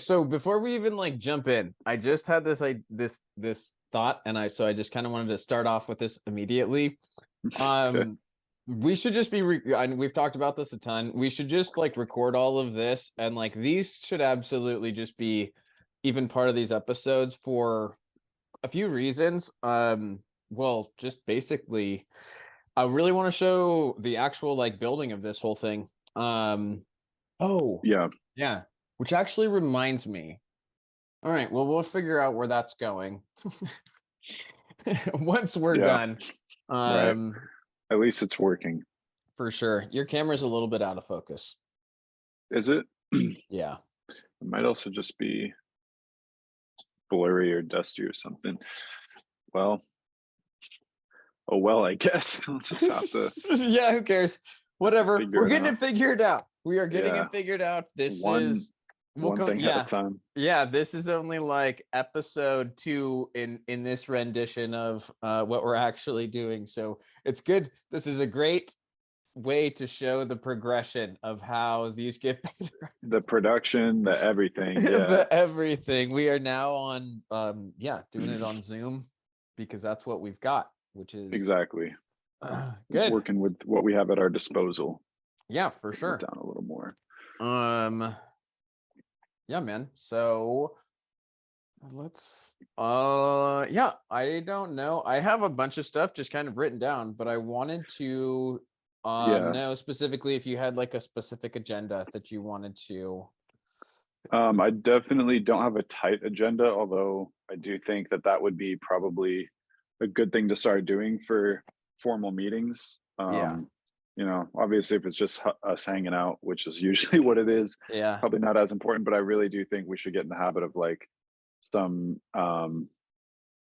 So before we even like jump in, I just had this thought, and I just kind of wanted to start off with this immediately. Okay. Um, we should just be and we've talked about this a ton. We should just like record all of this, and like these should absolutely just be even part of these episodes for a few reasons. Well, just basically, I really want to show the actual like building of this whole thing. Oh, Yeah. yeah, which actually reminds me. All right, well, we'll figure out where that's going once we're Yeah. done. Right. Um, At least it's working. for sure. Your camera's a little bit out of focus. Is it? It Yeah. might also just be blurry or dusty or something. Well, oh well, I guess I'll just Yeah, who cares? have to Whatever. figure We're it getting out. it figured out. We are getting Yeah. it figured out. This One is we'll one come thing at a yeah. time. Yeah, this is only like episode 2 in this rendition of what we're actually doing. So it's good. This is a great way to show the progression of how these get better. The production, the everything. Yeah. The everything. We are now on yeah, doing it on Zoom because that's what we've got, which is Exactly. good. Working with what we have at our disposal. Yeah, for Bring it sure. down a little more. Um yeah, man. So let's yeah, I don't know. I have a bunch of stuff just kind of written down, but I wanted to Yeah. know specifically if you had like a specific agenda that you wanted to. I definitely don't have a tight agenda, although I do think that that would be probably a good thing to start doing for formal meetings. Yeah. Obviously, if it's just us hanging out, which is usually what it is, Yeah. probably not as important. But I really do think we should get in the habit of like some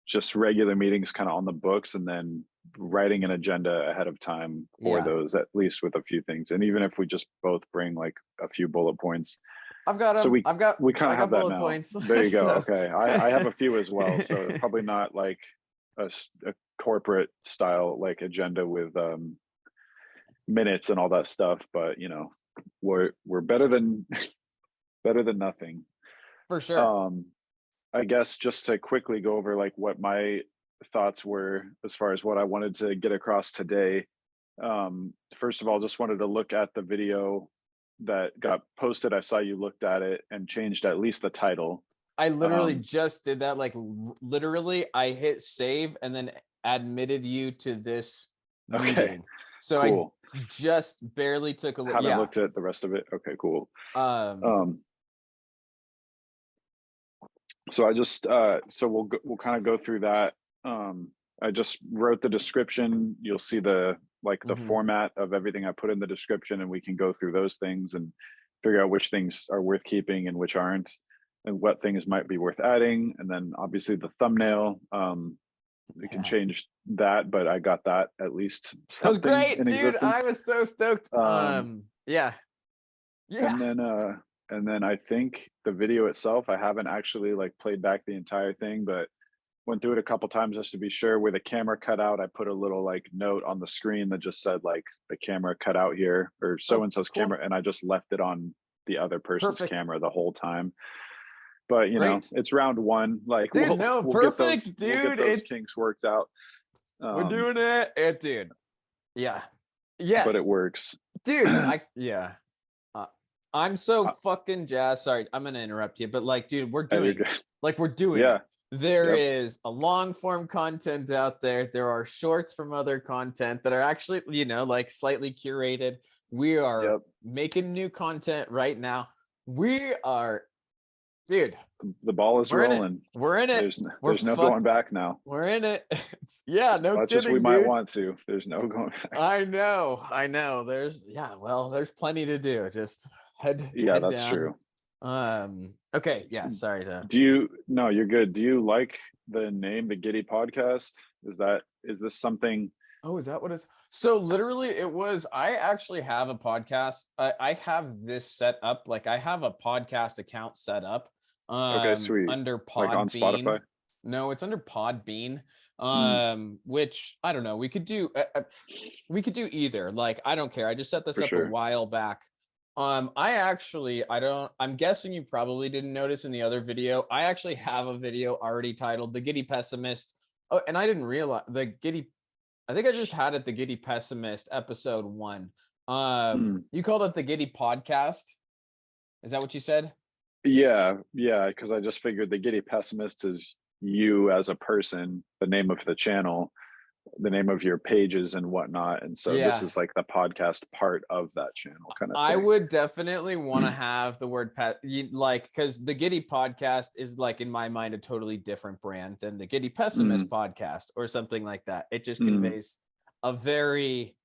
just regular meetings kind of on the books, and then writing an agenda ahead of time for Yeah. those, at least with a few things. And even if we just both bring like a few bullet points, I've got so them. we we kind I of got have that bullet now. points. There you go. So Okay, I have a few as well, so probably not like a corporate style like agenda with minutes and all that stuff, but we're better than better than nothing. for sure. um I guess just to quickly go over like what my thoughts were as far as what I wanted to get across today. First of all, just wanted to look at the video that got posted. I saw you looked at it and changed at least the title. I literally um just did that. Like literally, I hit save and then admitted you to this okay, meeting. So I cool. just barely took a look. Haven't Yeah. looked at the rest of it. Okay, cool. Um. um so I just so we'll kind of go through that. I just wrote the description. You'll see the Mhm. format of everything I put in the description, and we can go through those things and figure out which things are worth keeping and which aren't, and what things might be worth adding. And then obviously the thumbnail, we can Yeah. change that, but I got that at least That was something great, in dude. I existence. was so stoked. um Yeah. Yeah. and then I think the video itself, I haven't actually like played back the entire thing, but went through it a couple times just to be sure. Where the camera cut out, I put a little like note on the screen that just said like the camera cut out here, or so Oh, and so's cool. camera, and I just left it on the other person's Perfect. camera the whole time. But Great. it's round one. Like Dude, we'll no, we'll get those perfect, we'll get dude. those It's kinks worked out. we're Um, doing it, dude. Yeah. but it Yes. works. Dude, I yeah. Uh, I'm so Uh, fucking jazzed. Sorry, I'm gonna interrupt you, but like, dude, you're good. we're doing Yeah. it. There Yep. is a long form content out there. There are shorts from other content that are actually, like slightly curated. We are Yep. making new content right now. We are, dude, The ball is we're in it. rolling. We're in it. We're There's no going back now. we're in it. Yeah, As no much as we kidding, might dude. want to, there's no going back. I know. I know. There's plenty to do. Just Yeah, head that's down. true. Okay, yeah, sorry to Do you No, you're good. Do you like the name, the Giddy Podcast? Is this something? Oh, is that what it's so literally it was I actually have a podcast. I have this set up, like I have a podcast account set up Okay, sweet. under Like on Podbean. Spotify? No, it's under Podbean. Mm, Which I don't know. We could do either. Like I don't care. I just set this for up a sure. while back. I'm guessing you probably didn't notice in the other video. I actually have a video already titled The Giddy Pessimist. Oh, and I didn't realize I think I just had it, The Giddy Pessimist, episode 1. Mm. You called it The Giddy Podcast. Is that what you said? Yeah, yeah, because I just figured the Giddy Pessimist is you as a person, the name of the channel, the name of your pages and whatnot. And so this Yeah. is like the podcast part of that channel kind of I thing. would definitely want to have the word pet, like, because the Giddy Podcast is, like, in my mind, a totally different brand than the Giddy Mm, Pessimist Podcast or something like that. It just mm, conveys a very,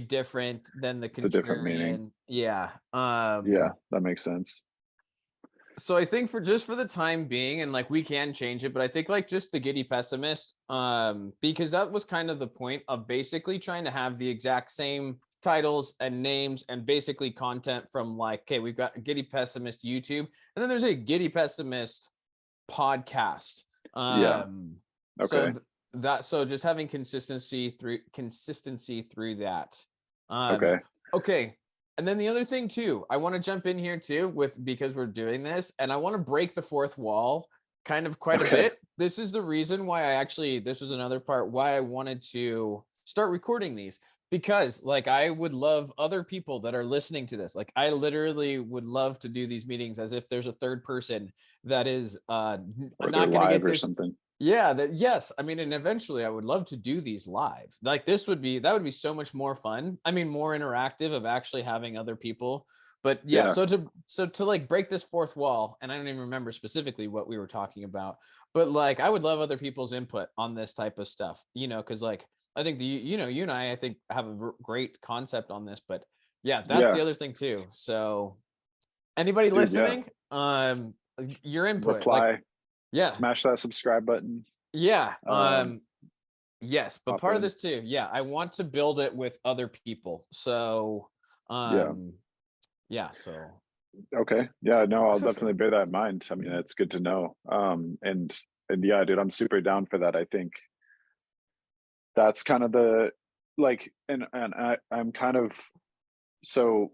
different than the it's a different meaning. contrarian. Yeah. Yeah, that makes sense. So I think for the time being, and like we can change it, but I think like just the Giddy Pessimist, because that was kind of the point of basically trying to have the exact same titles and names and basically content from, like, okay, we've got a Giddy Pessimist YouTube, and then there's a Giddy Pessimist podcast. Yeah. Um, so Okay. so just having consistency through that. Um, Okay. okay. And then the other thing too, I want to jump in here too with, because we're doing this, and I want to break the fourth wall kind of quite a Okay. bit. This is the reason why this was another part why I wanted to start recording these, because like I would love other people that are listening to this. Like I literally would love to do these meetings as if there's a third person that is Or they're not going to live get or this. something. Yeah, that, yes. I mean, and eventually I would love to do these live. Like that would be so much more fun. I mean, more interactive of actually having other people. But yeah, Yeah. so to like break this fourth wall, and I don't even remember specifically what we were talking about, but like I would love other people's input on this type of stuff, because like I think you and I think have a great concept on this, but yeah, that's the Yeah. other thing too. So anybody Dude, yeah. listening, your input, like, Reply, yeah, smash that subscribe button. yeah, Um, yes, but Hop part of in. this too, yeah, I want to build it with other people. So, Yeah. um, yeah, so Okay. Yeah, no, I'll definitely bear that in mind. I mean, it's good to know. And yeah, dude, I'm super down for that. I think that's kind of the like I'm kind of so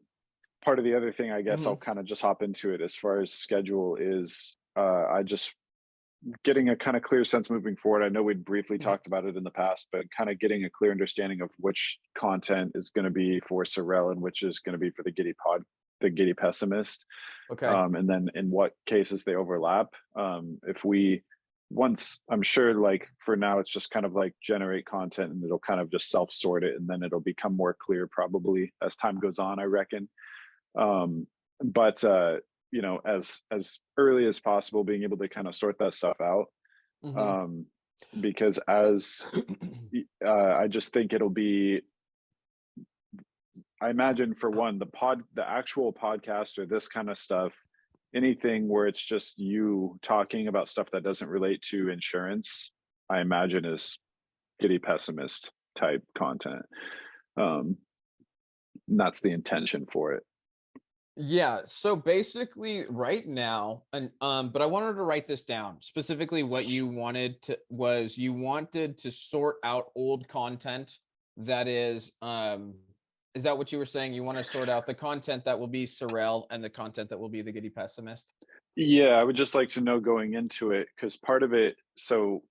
part of the other thing, I guess I'll Mhm. kind of just hop into it as far as schedule is I just getting a kind of clear sense moving forward. I know we'd briefly Mhm. talked about it in the past, but kind of getting a clear understanding of which content is going to be for SIRREL and which is going to be for the Giddy Pessimist, Okay. and then in what cases they overlap. If we once, I'm sure, like for now, it's just kind of like generate content and it'll kind of just self sort it, and then it'll become more clear probably as time goes on, I reckon. Um, but as early as possible, being able to kind of sort that stuff out, Mhm. um, because as I just think it'll be, I imagine for one, the actual podcast or this kind of stuff, anything where it's just you talking about stuff that doesn't relate to insurance, I imagine is Giddy Pessimist type content. Um, and that's the intention for it. Yeah, so basically right now, and but I wanted to write this down. Specifically what you wanted to was you wanted to sort out old content that is that what you were saying? You want to sort out the content that will be SIRREL and the content that will be the Giddy Pessimist? Yeah, I would just like to know going into it because part of it, so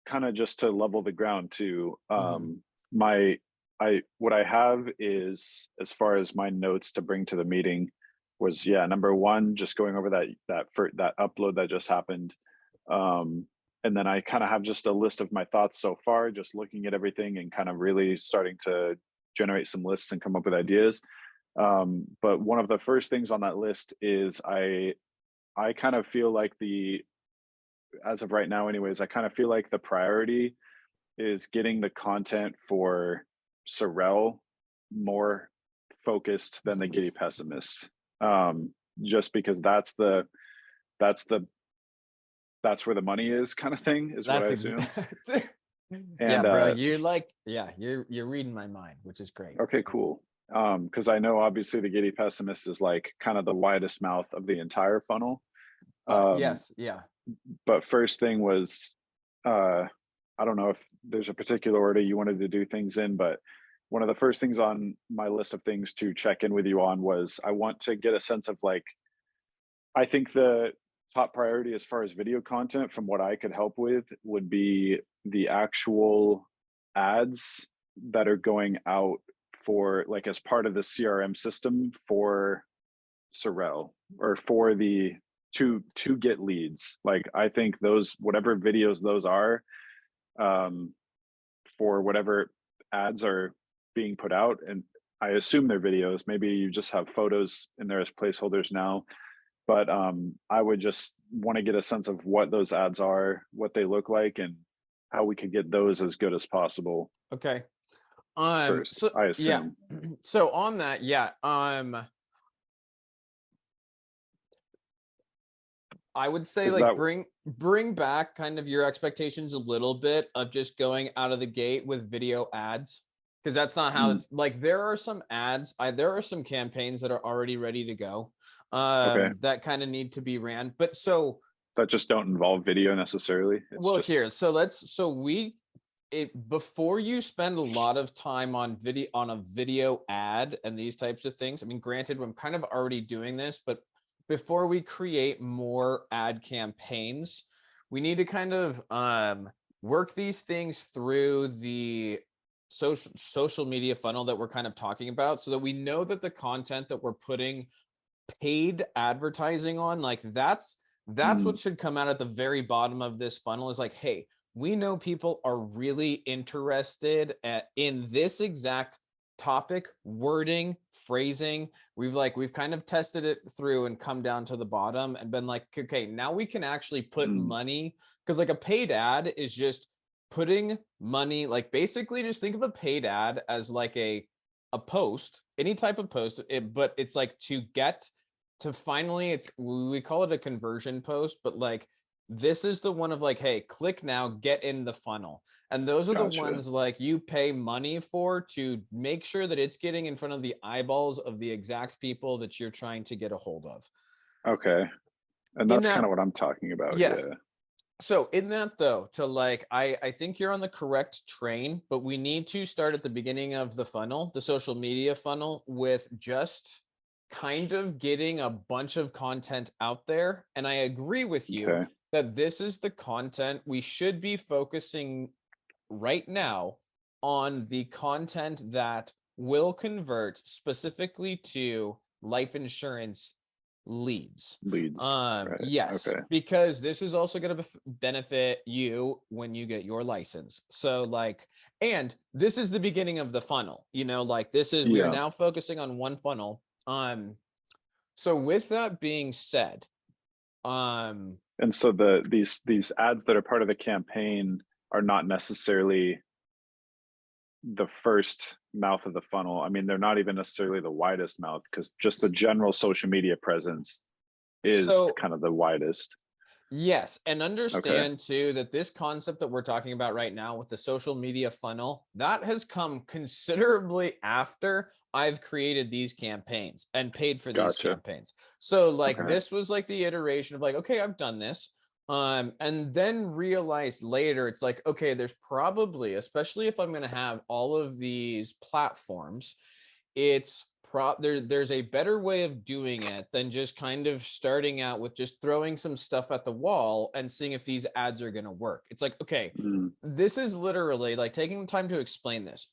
kind of just to level the ground too. Mhm. My I what I have is as far as my notes to bring to the meeting was, yeah, number one, just going over that upload that just happened. And then I kind of have just a list of my thoughts so far, just looking at everything and kind of really starting to generate some lists and come up with ideas. But one of the first things on that list is I kind of feel like as of right now anyways, I kind of feel like the priority is getting the content for SIRREL more focused than the Giddy Pessimist. Um, just because that's the that's where the money is kind of thing is what I That's assume. yeah, And bro. You're reading my mind, which is great. okay, cool. Because I know obviously the Giddy Pessimist is like kind of the widest mouth of the entire funnel. Um, Yes, yeah. but first thing was, I don't know if there's a particular order you wanted to do things in, but one of the first things on my list of things to check in with you on was I want to get a sense of like, I think the top priority as far as video content from what I could help with would be the actual ads that are going out for like as part of the CRM system for SIRREL or for the to get leads. Like I think those whatever videos those are, um, for whatever ads are being put out, and I assume they're videos. Maybe you just have photos in there as placeholders now, but I would just want to get a sense of what those ads are, what they look like, and how we could get those as good as possible Okay. first, So I yeah. assume. So on that, yeah. I would say Is like that bring back kind of your expectations a little bit of just going out of the gate with video ads, because that's not how mm, it's like. There are some ads, there are some campaigns that are already ready to go, okay? that kind of need to be ran. But so, That just don't involve video necessarily. It's well, just here, so let's so we it before you spend a lot of time on a video ad and these types of things. I mean, granted, I'm kind of already doing this, but before we create more ad campaigns, we need to kind of work these things through the social media funnel that we're kind of talking about, so that we know that the content that we're putting paid advertising on, like that's mm, what should come out at the very bottom of this funnel. Is like, hey, we know people are really interested in this exact topic, wording, phrasing. We've kind of tested it through and come down to the bottom and been like, okay, now we can actually put mm, money, because like a paid ad is just putting money, like basically just think of a paid ad as like a post, any type of post, but it's like to get to finally, it's, we call it a conversion post, but like this is the one of like, hey, click now, get in the funnel. And those are the gotcha. ones like you pay money for, to make sure that it's getting in front of the eyeballs of the exact people that you're trying to get a hold of. Okay, and In that's kind that, of what I'm talking about. yes. Yeah. So in that though, to like, I think you're on the correct train, but we need to start at the beginning of the funnel, the social media funnel, with just kind of getting a bunch of content out there. And I agree with you Okay. that this is the content we should be focusing right now, on the content that will convert specifically to life insurance leads. Leads. Right. Yes, Okay. because this is also going to benefit you when you get your license. So like, and this is the beginning of the funnel, like this is, we are Yeah. now focusing on one funnel. So with that being said, um And so these ads that are part of the campaign are not necessarily the first mouth of the funnel. I mean, they're not even necessarily the widest mouth, because just the general social media presence is so kind of the widest. yes, and Okay. understand too that this concept that we're talking about right now with the social media funnel, that has come considerably after I've created these campaigns and paid for these Gotcha. campaigns. So like Okay. this was like the iteration of like, okay, I've done this. And then realized later it's like, okay, there's probably, especially if I'm going to have all of these platforms, there's a better way of doing it than just kind of starting out with just throwing some stuff at the wall and seeing if these ads are going to work. It's like, okay, Mm, this is literally like taking the time to explain this.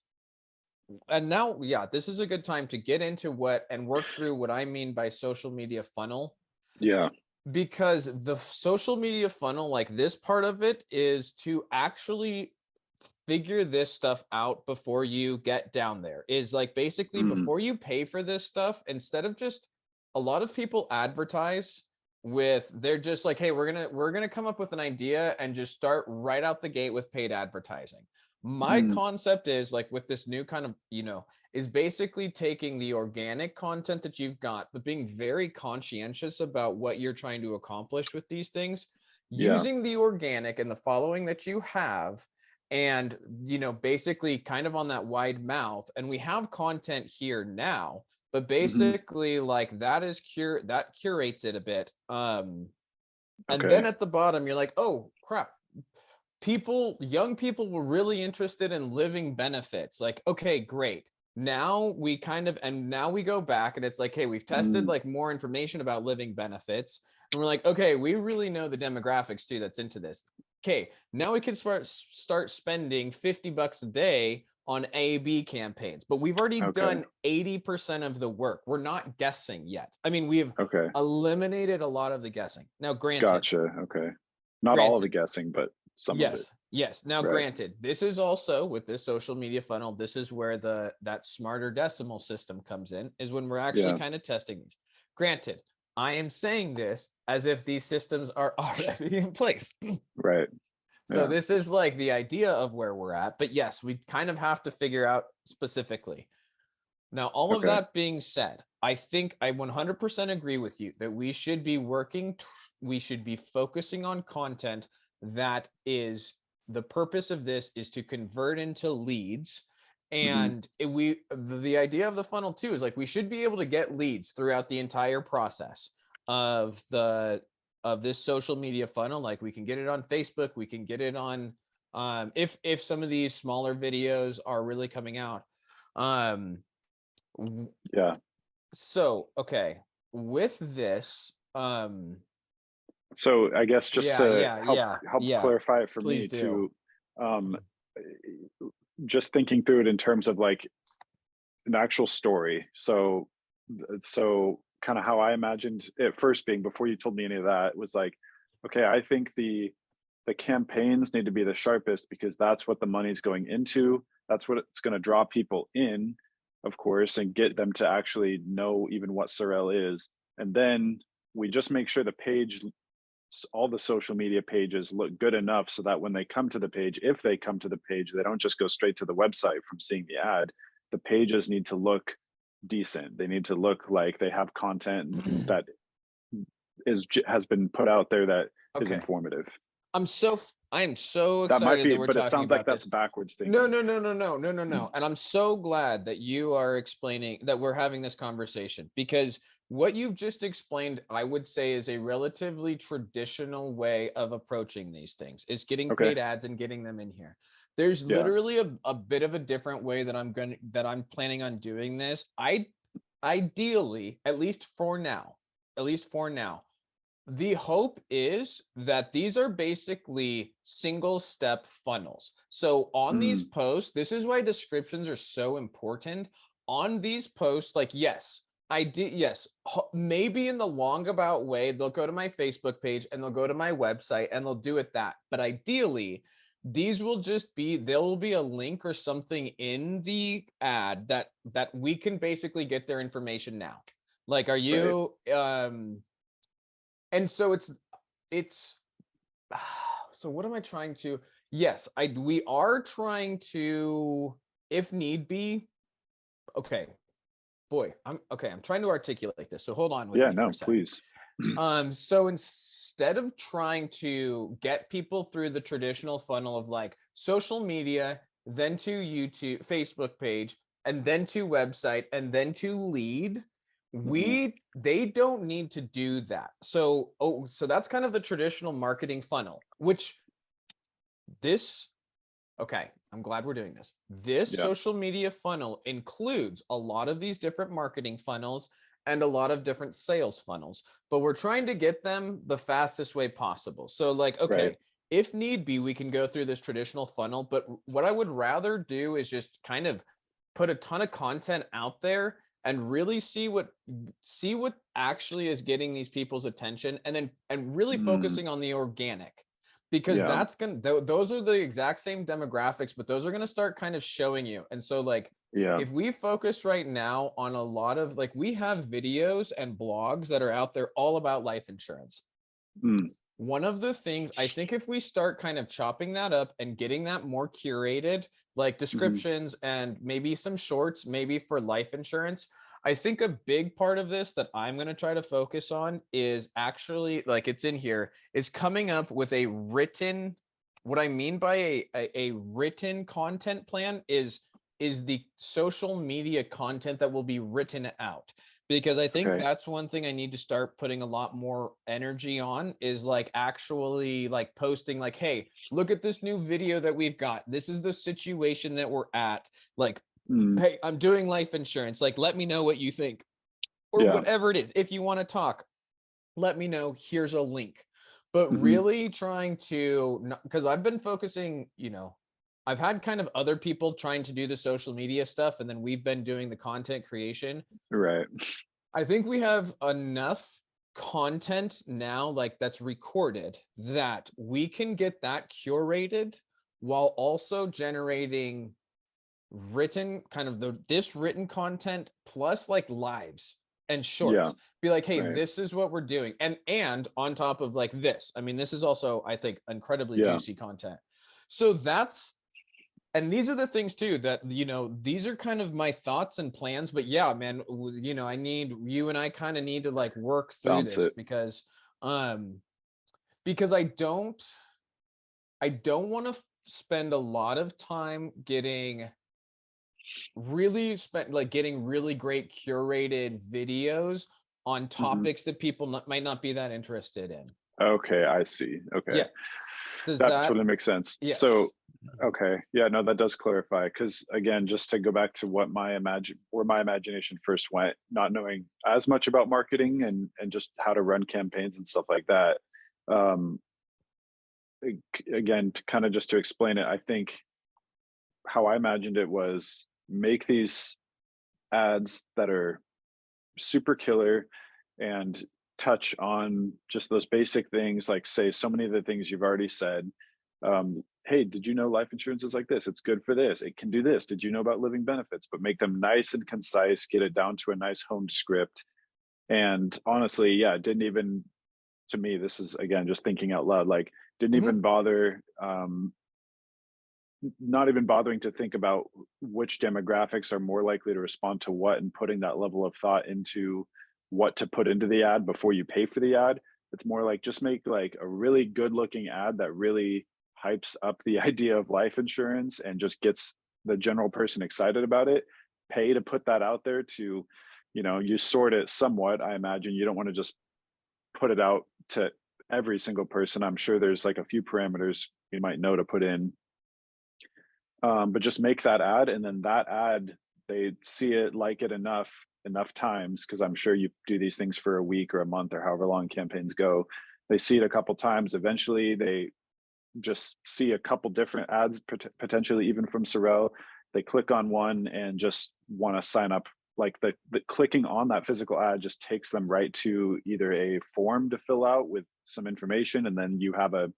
And now, yeah, this is a good time to get into what and work through what I mean by social media funnel, yeah. because the social media funnel, like this part of it, is to actually figure this stuff out before you get down there. Is like basically Mm, before you pay for this stuff, instead of just, a lot of people advertise with, they're just like, hey, we're gonna come up with an idea and just start right out the gate with paid advertising. My mm, concept is like, with this new kind of, is basically taking the organic content that you've got, but being very conscientious about what you're trying to accomplish with these things, yeah. using the organic and the following that you have, and basically kind of on that wide mouth. And we have content here now, but Hmm. basically like that curates it a bit. And Okay. then at the bottom you're like, oh crap, young people were really interested in living benefits. Like, okay, great. Now we now we go back and it's like, hey, we've tested Mm, like more information about living benefits. And we're like, okay, we really know the demographics too that's into this. Okay, now we can start spending $50 a day on A/B campaigns, but we've already okay. done 80% of the work. We're not guessing yet. I mean, we've Okay. eliminated a lot of the guessing. Now, Gotcha. Okay. Not all of the granted, guessing, but some of it. yes, yes. Now, Right. granted, this is also with this social media funnel, this is where that smarter decimal system comes in, is when we're actually Yeah. kind of testing these. Granted, I am saying this as if these systems are already in place. Right. So Yeah. this is like the idea of where we're at. But yes, we kind of have to figure out specifically. Now, all of Okay. that being said, I think I 100% agree with you that we should be we should be focusing on content that is the purpose of this is to convert into leads. Hmm. And the idea of the funnel too is like we should be able to get leads throughout the entire process of this social media funnel. Like we can get it on Facebook, we can get it on if some of these smaller videos are really coming out. Um, Yeah. so, okay, with this, So I guess just yeah, to yeah, help yeah, help yeah, clarify it for please me do. too, um, just thinking through it in terms of like an actual story. So kind of how I imagined it first being before you told me any of that was like, okay, I think the campaigns need to be the sharpest because that's what the money's going into. That's what it's going to draw people in, of course, and get them to actually know even what SIRREL is. And then we just make sure the page, all the social media pages look good enough so that when they come to the page, if they come to the page, they don't just go straight to the website from seeing the ad. The pages need to look decent. They need to look like they have content that has been put out there that is Okay. informative. I am so That might excited be, that we're but it talking sounds like about that's this. backwards No, thinking. no, no, no, no, no, no, no. And I'm so glad that you are explaining that we're having this conversation because what you've just explained, I would say, is a relatively traditional way of approaching these things, is getting Okay. paid ads and getting them in here. There's Yeah. literally a bit of a different way that I'm planning on doing this. I ideally, at least for now, the hope is that these are basically single step funnels. So on these Mm, posts, this is why descriptions are so important. On these posts, like, yes, I did, yes, maybe in the long about way, they'll go to my Facebook page and they'll go to my website and they'll do it that. But ideally, these will just be, there will be a link or something in the ad that we can basically get their information now. Like, are right. you and so it's so what am I trying to yes, I we are trying to, if need be, okay, boy, I'm trying to articulate this, so hold on with Yeah. me for a No, second. please. So instead of trying to get people through the traditional funnel of like social media, then to YouTube, Facebook page, and then to website, and then to lead, Hmm. they don't need to do that. So that's kind of the traditional marketing funnel, which this okay, I'm glad we're doing this. This Yeah. social media funnel includes a lot of these different marketing funnels and a lot of different sales funnels, but we're trying to get them the fastest way possible. So, like, Right. okay, if need be, we can go through this traditional funnel, but what I would rather do is just kind of put a ton of content out there and really see what actually is getting these people's attention and really Mm, focusing on the organic because yeah. that's going to those are the exact same demographics, but those are going to start kind of showing you. And so like Yeah. if we focus right now on a lot of like we have videos and blogs that are out there all about life insurance. Mm, One of the things I think if we start kind of chopping that up and getting that more curated, like hmm. descriptions and maybe some shorts, maybe for life insurance, I think a big part of this that I'm going to try to focus on is actually like it's in here is coming up with a written, what I mean by a written content plan is the social media content that will be written out because I think Okay. that's one thing I need to start putting a lot more energy on, is like actually like posting like, hey, look at this new video that we've got. This is the situation that we're at. Like, Mm, hey, I'm doing life insurance. Like, let me know what you think, or yeah. whatever it is. If you want to talk, let me know. Here's a link. But Hmm. really trying to, because I've been focusing, I've had kind of other people trying to do the social media stuff, and then we've been doing the content creation. Right. I think we have enough content now, like that's recorded, that we can get that curated while also generating written kind of this written content plus like lives and Yeah. shorts. Be like, hey, Right. this is what we're doing. And on top of like this, I mean, this is also, I think, incredibly Yeah. juicy content. So that's, and these are the things too that, these are kind of my thoughts and plans. But yeah, man, I need you, and I kind of need to like work through Bounce this, it. um because I don't want to spend a lot of time getting really great curated videos on Hmm. topics that people might not be that interested in. Okay, I see. Okay. Yeah. Does That that? totally makes sense. So, Yes. okay, yeah, no, that does clarify. Because again, just to go back to what where my imagination first went, not knowing as much about marketing and just how to run campaigns and stuff like that. Um, Again, to kind of just to explain it, I think how I imagined it was make these ads that are super killer and touch on just those basic things, like say so many of the things you've already said. Hey, did you know life insurance is like this? It's good for this. It can do this. Did you know about living benefits? But make them nice and concise, get it down to a nice honed script. And honestly, yeah, it didn't even, to me, this is again just thinking out loud, like didn't Hmm. even bother, not even bothering to think about which demographics are more likely to respond to what, and putting that level of thought into what to put into the ad before you pay for the ad. It's more like just make like a really good looking ad that really hypes up the idea of life insurance and just gets the general person excited about it. Pay to put that out there to, you sort it somewhat. I imagine you don't want to just put it out to every single person. I'm sure there's like a few parameters you might know to put in, but just make that ad, and then that ad, they see it, like it enough times, because I'm sure you do these things for a week or a month or however long campaigns go. They see it a couple times, eventually they just see a couple different ads, potentially even from SIRREL. They click on one and just want to sign up. Like the clicking on that physical ad just takes them right to either a form to fill out with some information, and then you have a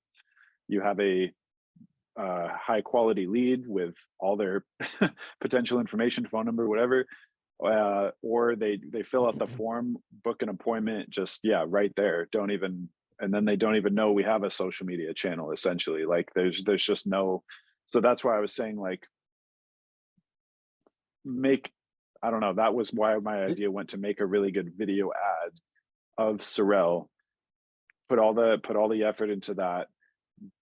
high quality lead with all their potential information, phone number, whatever, or they fill out the form, book an appointment, just yeah, right there. Don't even, and then they don't even know we have a social media channel. Essentially, like there's just no. So that's why I was saying like make. I don't know. That was why my idea went to make a really good video ad of SIRREL. Put all the effort into that,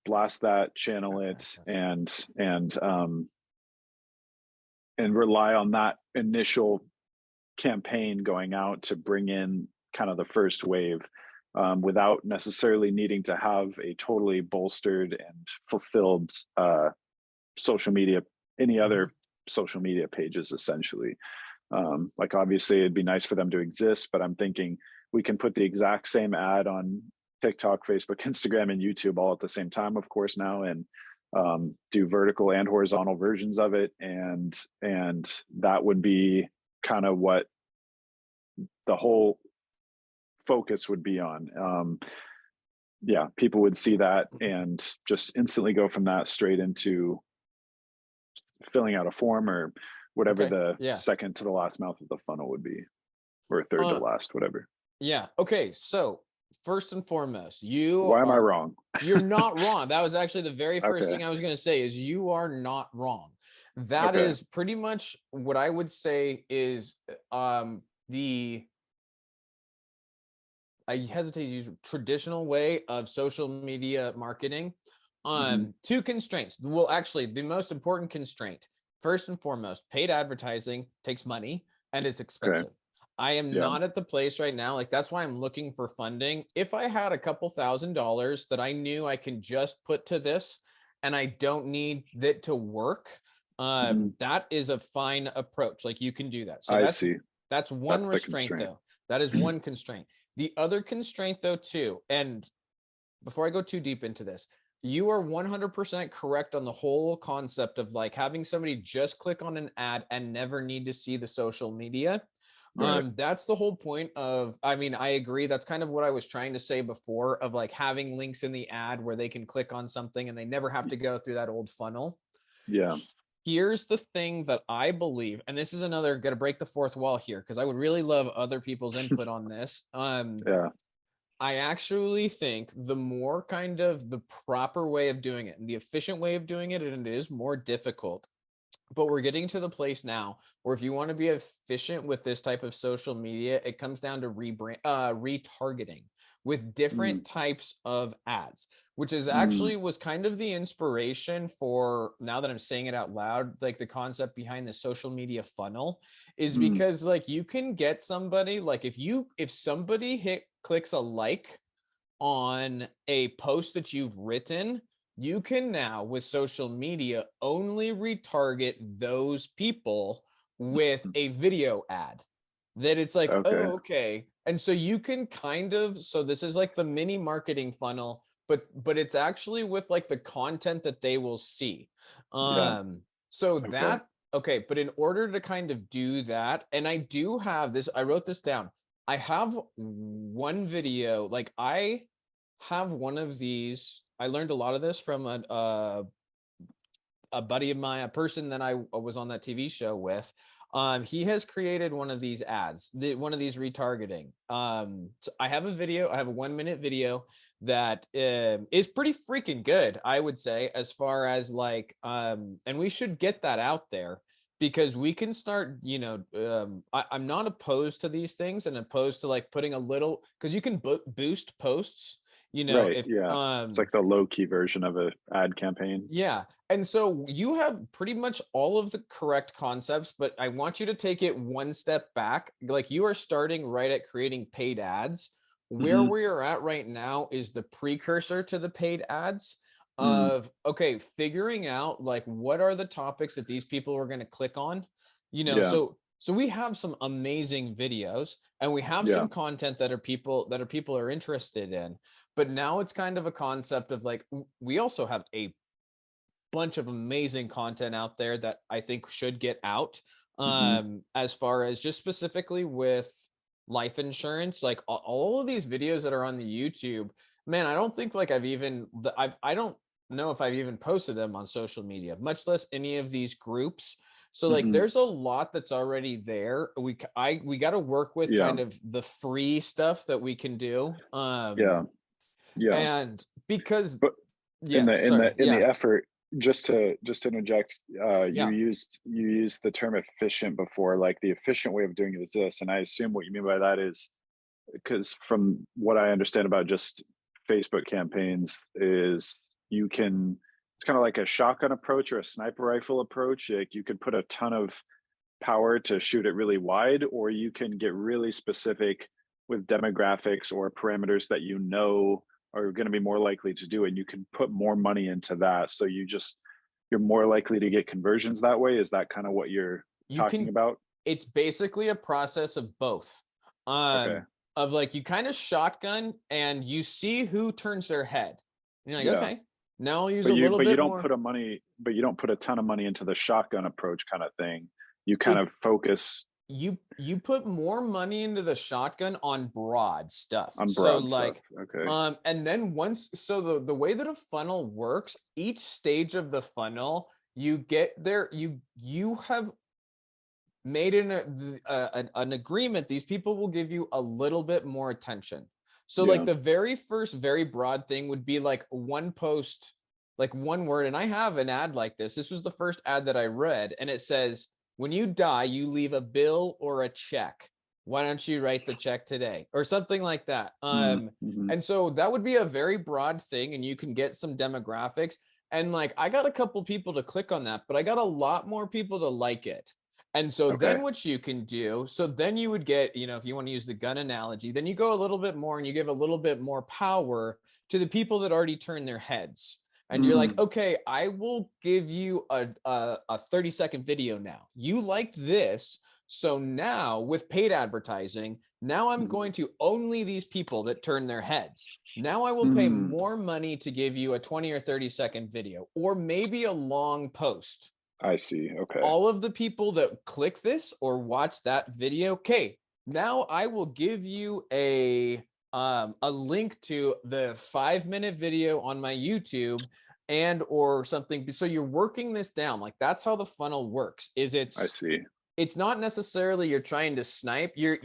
blast that, channel Okay. it, Yes. and rely on that initial campaign going out to bring in kind of the first wave, without necessarily needing to have a totally bolstered and fulfilled social media, any Hmm. other social media pages, essentially. Like obviously it'd be nice for them to exist, but I'm thinking we can put the exact same ad on TikTok, Facebook, Instagram, and YouTube all at the same time, of course, now, and do vertical and horizontal versions of it, and that would be kind of what the whole focus would be on. Yeah, people would see that and just instantly go from that straight into filling out a form or whatever Okay. the Yeah. second to the last mouth of the funnel would be, or third to Uh, last, whatever. yeah. Okay. So first and foremost, you Why am I are wrong? you're not wrong. That was actually the very first Okay. thing I was going to say, is you are not wrong. That Okay. is pretty much what I would say is the I hesitate to use traditional way of social media marketing. Hmm. Two constraints. Well, actually, the most important constraint, first and foremost, paid advertising takes money and is Okay. expensive. I am Yeah. not at the place right now. Like, that's why I'm looking for funding. If I had a couple $1,000s that I knew I can just put to this and I don't need it to work, Mhm. that is a fine approach. Like, you can do that. So I see. that's one That's the restraint constraint. though. That is one constraint. The other constraint though too, and before I go too deep into this, you are 100% correct on the whole concept of like having somebody just click on an ad and never need to see the social media. Right. That's the whole point of, I mean, I agree. That's kind of what I was trying to say before of like having links in the ad where they can click on something and they never have to go through that old funnel. Yeah. Here's the thing that I believe, and this is another, got to break the fourth wall here because I would really love other people's input on this. Yeah. I actually think the more kind of the proper way of doing it and the efficient way of doing it, and it is more difficult, but we're getting to the place now where if you want to be efficient with this type of social media, it comes down to retargeting with Mm. different types of ads, which is Mm. actually was kind of the inspiration for, now that I'm saying it out loud, like the concept behind the social media funnel is Mm. because like you can get somebody, like if somebody clicks a like on a post that you've written, you can now with social media only retarget those people with Mm. a video ad that it's like, Okay. oh, okay. And so you can kind of, so this is like the mini marketing funnel, but it's actually with like the content that they will see. Yeah. So Okay. that, okay, but in order to kind of do that, and I do have this, I wrote this down. I have one video, like I have one of these. I learned a lot of this from a buddy of mine, a person that I was on that TV show with. He has created one of these ads, one of these retargeting. So I have a video. I have a 1 minute video that is pretty freaking good, I would say, as far as like, and we should get that out there because we can start. I'm not opposed to these things and opposed to like putting a little because you can boost posts. Right. If Yeah. It's like the low key version of a ad campaign. yeah. And so you have pretty much all of the correct concepts, but I want you to take it one step back. Like you are starting right at creating paid ads. Where Hmm. we are at right now is the precursor to the paid ads Mm. of, okay, figuring out like what are the topics that these people are going to click on. Yeah. So we have some amazing videos and we have Yeah. some content that people are interested in. But now it's kind of a concept of like we also have a bunch of amazing content out there that I think should get out. Hmm. As far as just specifically with life insurance, like all of these videos that are on the YouTube, man, I don't think like I don't know if I've even posted them on social media, much less any of these groups. So like Hmm. there's a lot that's already there. We got to work with Yeah. kind of the free stuff that we can do. Yeah. Yeah. And because But in yes, the in the sorry. in the Yeah. effort, just to interject, you Yeah. used the term efficient before. Like the efficient way of doing it is this, and I assume what you mean by that is because from what I understand about just Facebook campaigns is you can, it's kind of like a shotgun approach or a sniper rifle approach. Like you could put a ton of power to shoot it really wide, or you can get really specific with demographics or parameters that you know are going to be more likely to do it. And you can put more money into that. So you're more likely to get conversions that way. Is that kind of what you're You talking can about? It's basically a process of both. Okay. Of like you kind of shotgun and you see who turns their head. And you're like, Yeah. okay, now I'll use But a you little but you bit don't more. put a money but you don't put a ton of money into the shotgun approach kind of thing. You kind If of focus you put more money into the shotgun on broad stuff. on So broad stuff. like Okay. and then once so the way that a funnel works, each stage of the funnel, you get there, you have made an agreement, these people will give you a little bit more attention. So like Yeah. the very first very broad thing would be like one post, like one word. And I have an ad like this was the first ad that I read, and it says, when you die you leave a bill or a check, why don't you write the check today, or something like that. Mm-hmm. And so that would be a very broad thing, and you can get some demographics. And like I got a couple people to click on that, but I got a lot more people to like it. And so Okay. then what you can do, so then you would get, if you want to use the gun analogy, then you go a little bit more and you give a little bit more power to the people that already turn their heads. And you're like, Mm, okay, I will give you a 30-second video now. You liked this. So now with paid advertising, now I'm mm, going to only these people that turn their heads. Now I will pay mm. more money to give you a 20 or 30-second video, or maybe a long post. I see. Okay. All of the people that click this or watch that video, okay, now I will give you a link to the 5-minute video on my YouTube and or something. So you're working this down. Like that's how the funnel works. I see. It's not necessarily you're trying to snipe. You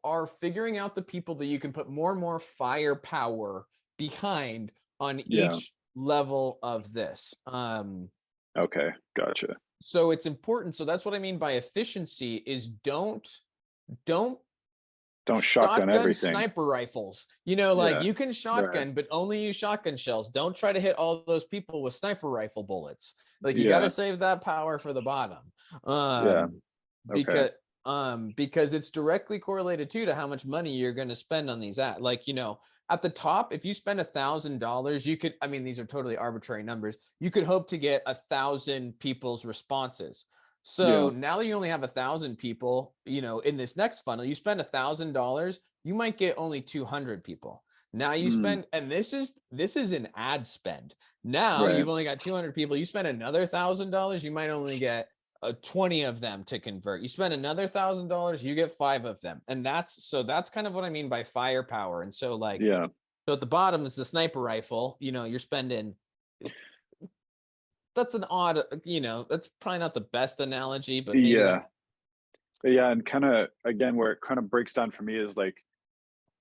are figuring out the people that you can put more and more firepower behind on Yeah. each level of this. Okay. Gotcha. So it's important. So that's what I mean by efficiency is don't Don't shotgun shotgun everything. sniper rifles. Like Yeah. you can Right. shotgun, but only use shotgun shells. Don't try to hit all those people with sniper rifle bullets. Like you got to Yeah. save that power for the bottom. Yeah. Um, Okay. because it's directly correlated to how much money you're going to spend on these at at the top, if you spend $1,000, you could, I mean, these are totally arbitrary numbers, you could hope to get 1,000 people's responses. Yeah. So now that you only have 1,000 people, in this next funnel, you spend $1,000, you might get only 200 people. Now you Mm, spend, and this is an ad spend. Now right. you've only got 200 people. You spend another $1,000, you might only get 20 of them to convert. You spend another $1,000, you get 5 of them. And that's kind of what I mean by firepower. And so Yeah. so at the bottom is the sniper rifle, you're spending, that's an odd, that's probably not the best analogy, but maybe that. Yeah. Yeah. And kind of again, where it kind of breaks down for me is like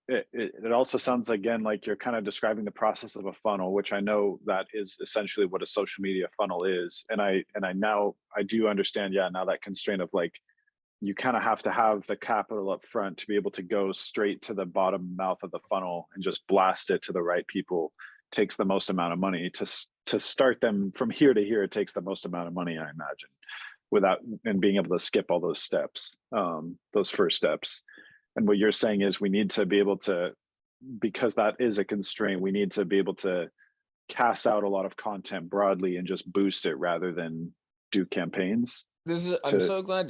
it also sounds again like you're kind of describing the process of a funnel, which I know that is essentially what a social media funnel is. And I now I do understand, yeah, now that constraint of like you kind of have to have the capital up front to be able to go straight to the bottom mouth of the funnel and just blast it to the right people takes the most amount of money to start them from here to here. It takes the most amount of money, I imagine, without and being able to skip all those steps, those first steps. And what you're saying is we need to be able to, because that is a constraint, we need to be able to cast out a lot of content broadly and just boost it rather than do campaigns This is to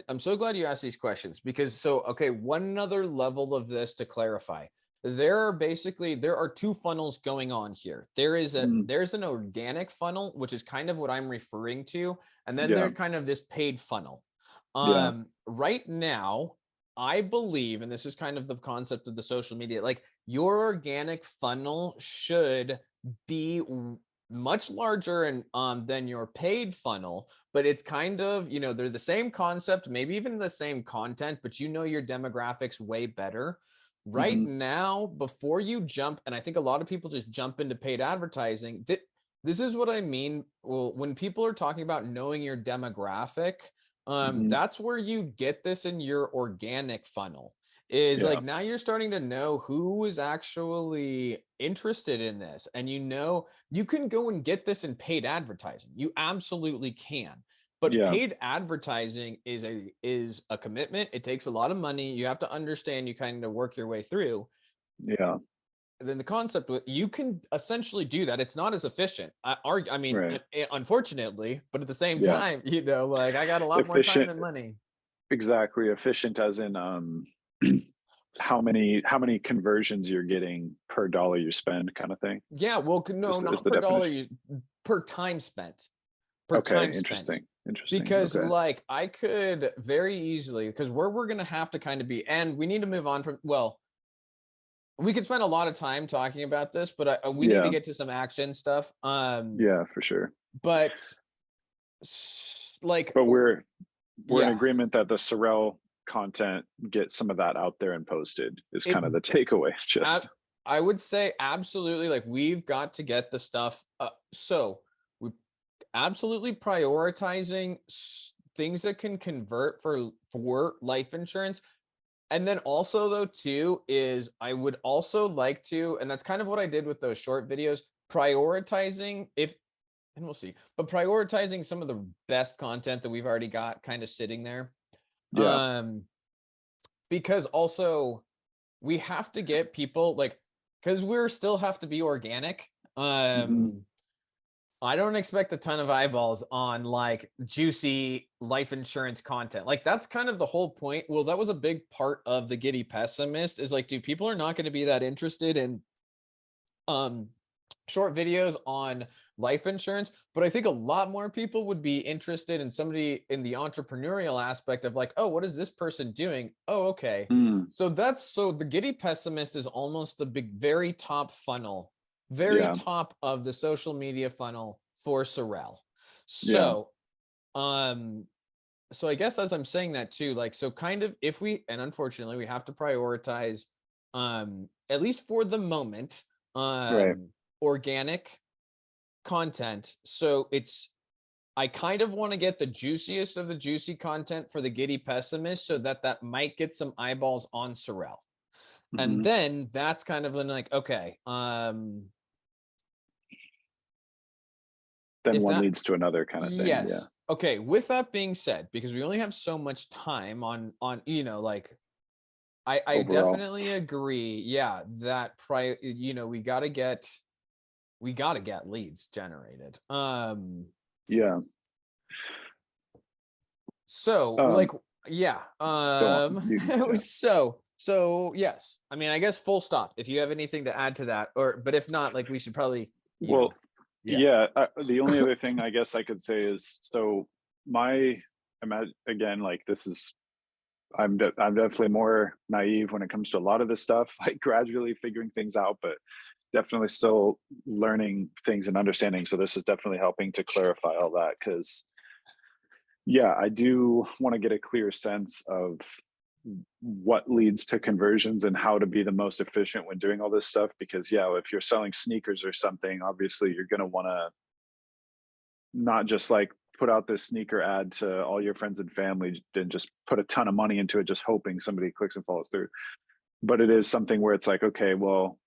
I'm so glad you asked these questions because okay, one other level of this to clarify. There are two funnels going on here. mm, There's an organic funnel, which is kind of what I'm referring to, and then yeah, there's kind of this paid funnel. yeah, Right now, I believe, and this is kind of the concept of the social media, like your organic funnel should be much larger and than your paid funnel, but it's kind of, they're the same concept, maybe even the same content, but your demographics way better. Right hmm, now, before you jump, and I think a lot of people just jump into paid advertising, this is what I mean. Well, when people are talking about knowing your demographic, hmm, that's where you get this in your organic funnel. Is yeah, like now you're starting to know who is actually interested in this, and you can go and get this in paid advertising. You absolutely can. But yeah, paid advertising is a commitment. It takes a lot of money. You have to understand, you kind of work your way through. yeah, Then the concept, you can essentially do that. It's not as efficient. I mean, right, unfortunately, but at the same yeah. time, like I got a lot more time Efficient, than money. exactly. Efficient as in how many conversions you're getting per dollar you spend, kind of thing. Yeah, well, no, Is not the per dollar, definition? per time spent. Per Okay, time spent. interesting, interesting. Because Okay, like I could very easily, because where we're gonna have to kind of be, and we need to move on from, well, we could spend a lot of time talking about this, but we need to yeah, get to some action stuff. yeah, for sure. But like, But we're in yeah, agreement that the SIRREL content get some of that out there and posted is it kind of the takeaway. I, Just I would say absolutely, like we've got to get the stuff. So we absolutely prioritizing things that can convert for life insurance. And then also though too is I would also like to, and that's kind of what I did with those short videos, prioritizing and we'll see. But prioritizing some of the best content that we've already got kind of sitting there. Yeah. Um, because also we have to get people like, because we're still have to be organic. Hmm. I don't expect a ton of eyeballs on like juicy life insurance content. Like that's kind of the whole point. Well, that was a big part of the Giddy Pessimist is like, dude, people are not going to be that interested in um short videos on life insurance, but I think a lot more people would be interested in somebody in the entrepreneurial aspect of like, oh, what is this person doing? Oh, okay. Mm, So the Giddy Pessimist is almost the big, very top funnel, very yeah. top of the social media funnel for SIRREL. Yeah. Um, so I guess as I'm saying that too, like, so kind of if we, and unfortunately we have to prioritize, at least for the moment, Right. organic content. So I kind of want to get the juiciest of the juicy content for the Giddy Pessimist so that that might get some eyeballs on SIRREL. And Hmm. then that's kind of like, okay, Then if one that, leads to another kind of thing. Yeah. yes. Okay, with that being said, because we only have so much time on like I Overall. definitely agree. Yeah, that we got to get leads generated. Yeah. So Um, like yeah, Go on. Yeah. so yes. I mean, I guess full stop. If you have anything to add to that, or but if not, like we should probably, Well, yeah. yeah. The only other thing I guess I could say is so my again, like this is I'm definitely more naive when it comes to a lot of this stuff, like gradually figuring things out, but definitely still learning things and understanding. So this is definitely helping to clarify all that because yeah, I do want to get a clear sense of what leads to conversions and how to be the most efficient when doing all this stuff. Because, yeah, if you're selling sneakers or something, obviously you're going to want to not just like put out this sneaker ad to all your friends and family and just put a ton of money into it, just hoping somebody clicks and follows through. But it is something where it's like, okay, well,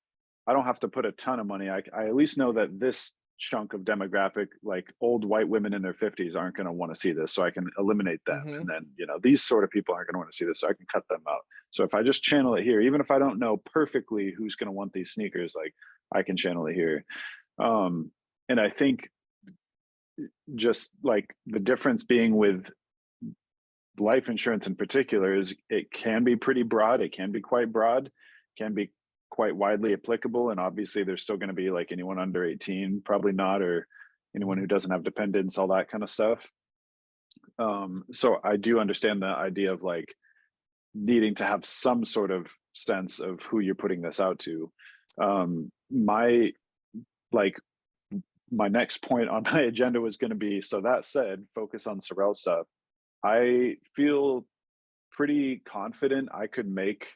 I don't have to put a ton of money. I at least know that this chunk of demographic, like old white women in their 50s, aren't going to want to see this. So I can eliminate them. Mm-hmm. And then, these sort of people aren't going to want to see this. So I can cut them out. So if I just channel it here, even if I don't know perfectly who's going to want these sneakers, like I can channel it here. And I think just like the difference being with life insurance in particular is it can be pretty broad. It can be quite broad, can be quite widely applicable. And obviously there's still going to be like anyone under 18, probably not, or anyone who doesn't have dependents, all that kind of stuff. So I do understand the idea of like needing to have some sort of sense of who you're putting this out to. My like my next point on my agenda was going to be, so that said, focus on SIRREL stuff. I feel pretty confident I could make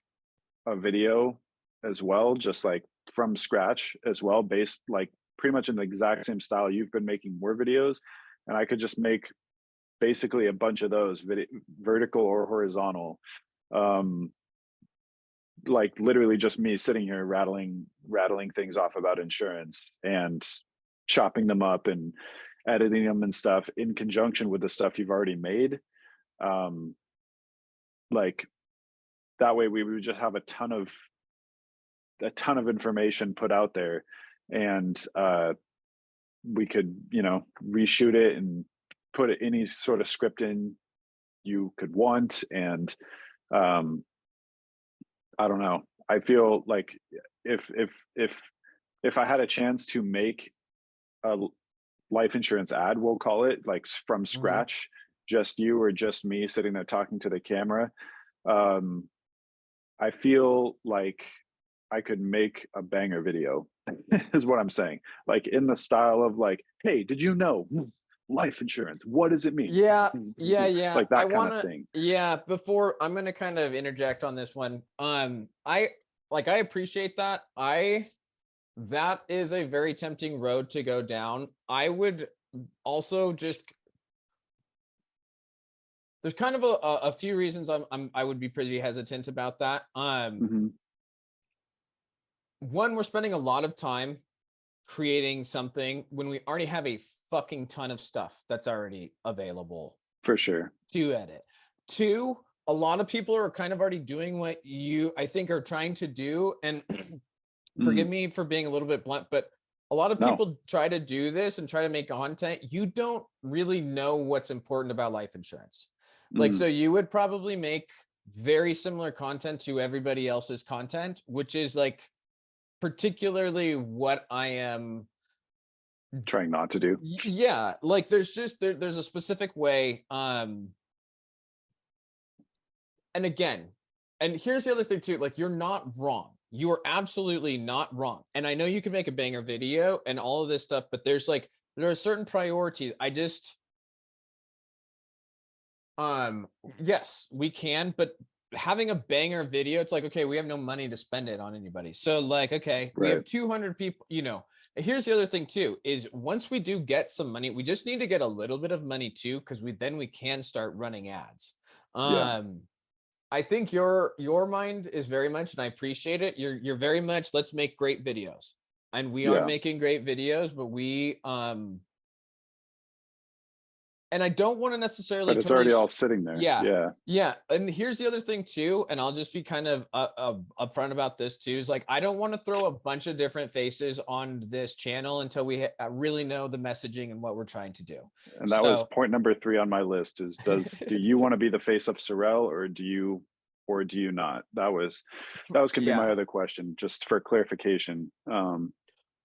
a video as well, just like from scratch as well, based like pretty much in the exact same style you've been making more videos. And I could just make basically a bunch of those vertical or horizontal. Um, like literally just me sitting here rattling things off about insurance and chopping them up and editing them and stuff in conjunction with the stuff you've already made. Um, like that way we would just have a ton of information put out there, and we could reshoot it and put any sort of script in you could want. And um, I don't know, I feel like if I had a chance to make a life insurance ad, we'll call it, like from Mm-hmm. scratch, just you or just me sitting there talking to the camera, um, I feel like I could make a banger video, is what I'm saying. Like in the style of like, hey, did you know life insurance? What does it mean? Yeah, yeah. Like I that kind of wanna, thing. yeah, before I'm gonna kind of interject on this one. I appreciate that. That is a very tempting road to go down. I would also just there's kind of a few reasons I would be pretty hesitant about that. Hmm. One, we're spending a lot of time creating something when we already have a fucking ton of stuff that's already available For sure. to edit. Two, a lot of people are kind of already doing what you, I think, are trying to do. And forgive Mm, me for being a little bit blunt, but a lot of no. people try to do this and try to make content. You don't really know what's important about life insurance. Like, Mm, so you would probably make very similar content to everybody else's content, which is like particularly what I am. trying not to do. Yeah, like there's just there's a specific way. And again, and here's the other thing too, like you're not wrong. You are absolutely not wrong. And I know you can make a banger video and all of this stuff, but there are certain priorities. I just yes, we can, but having a banger video, it's like, okay, we have no money to spend it on anybody. So like, okay, we Right. have 200 people, here's the other thing too, is once we do get some money, we just need to get a little bit of money too, because we can start running ads. Yeah. I think your mind is very much, and I appreciate it. You're very much, let's make great videos. And we are Yeah. making great videos, but and I don't want to necessarily But it's totally already all sitting there. yeah. Yeah. Yeah. And here's the other thing too, and I'll just be kind of upfront about this too, is like I don't want to throw a bunch of different faces on this channel until we really know the messaging and what we're trying to do. And that was So point number 3 on my list is do you want to be the face of SIRREL or do you not? That was gonna be my yeah. other question, just for clarification.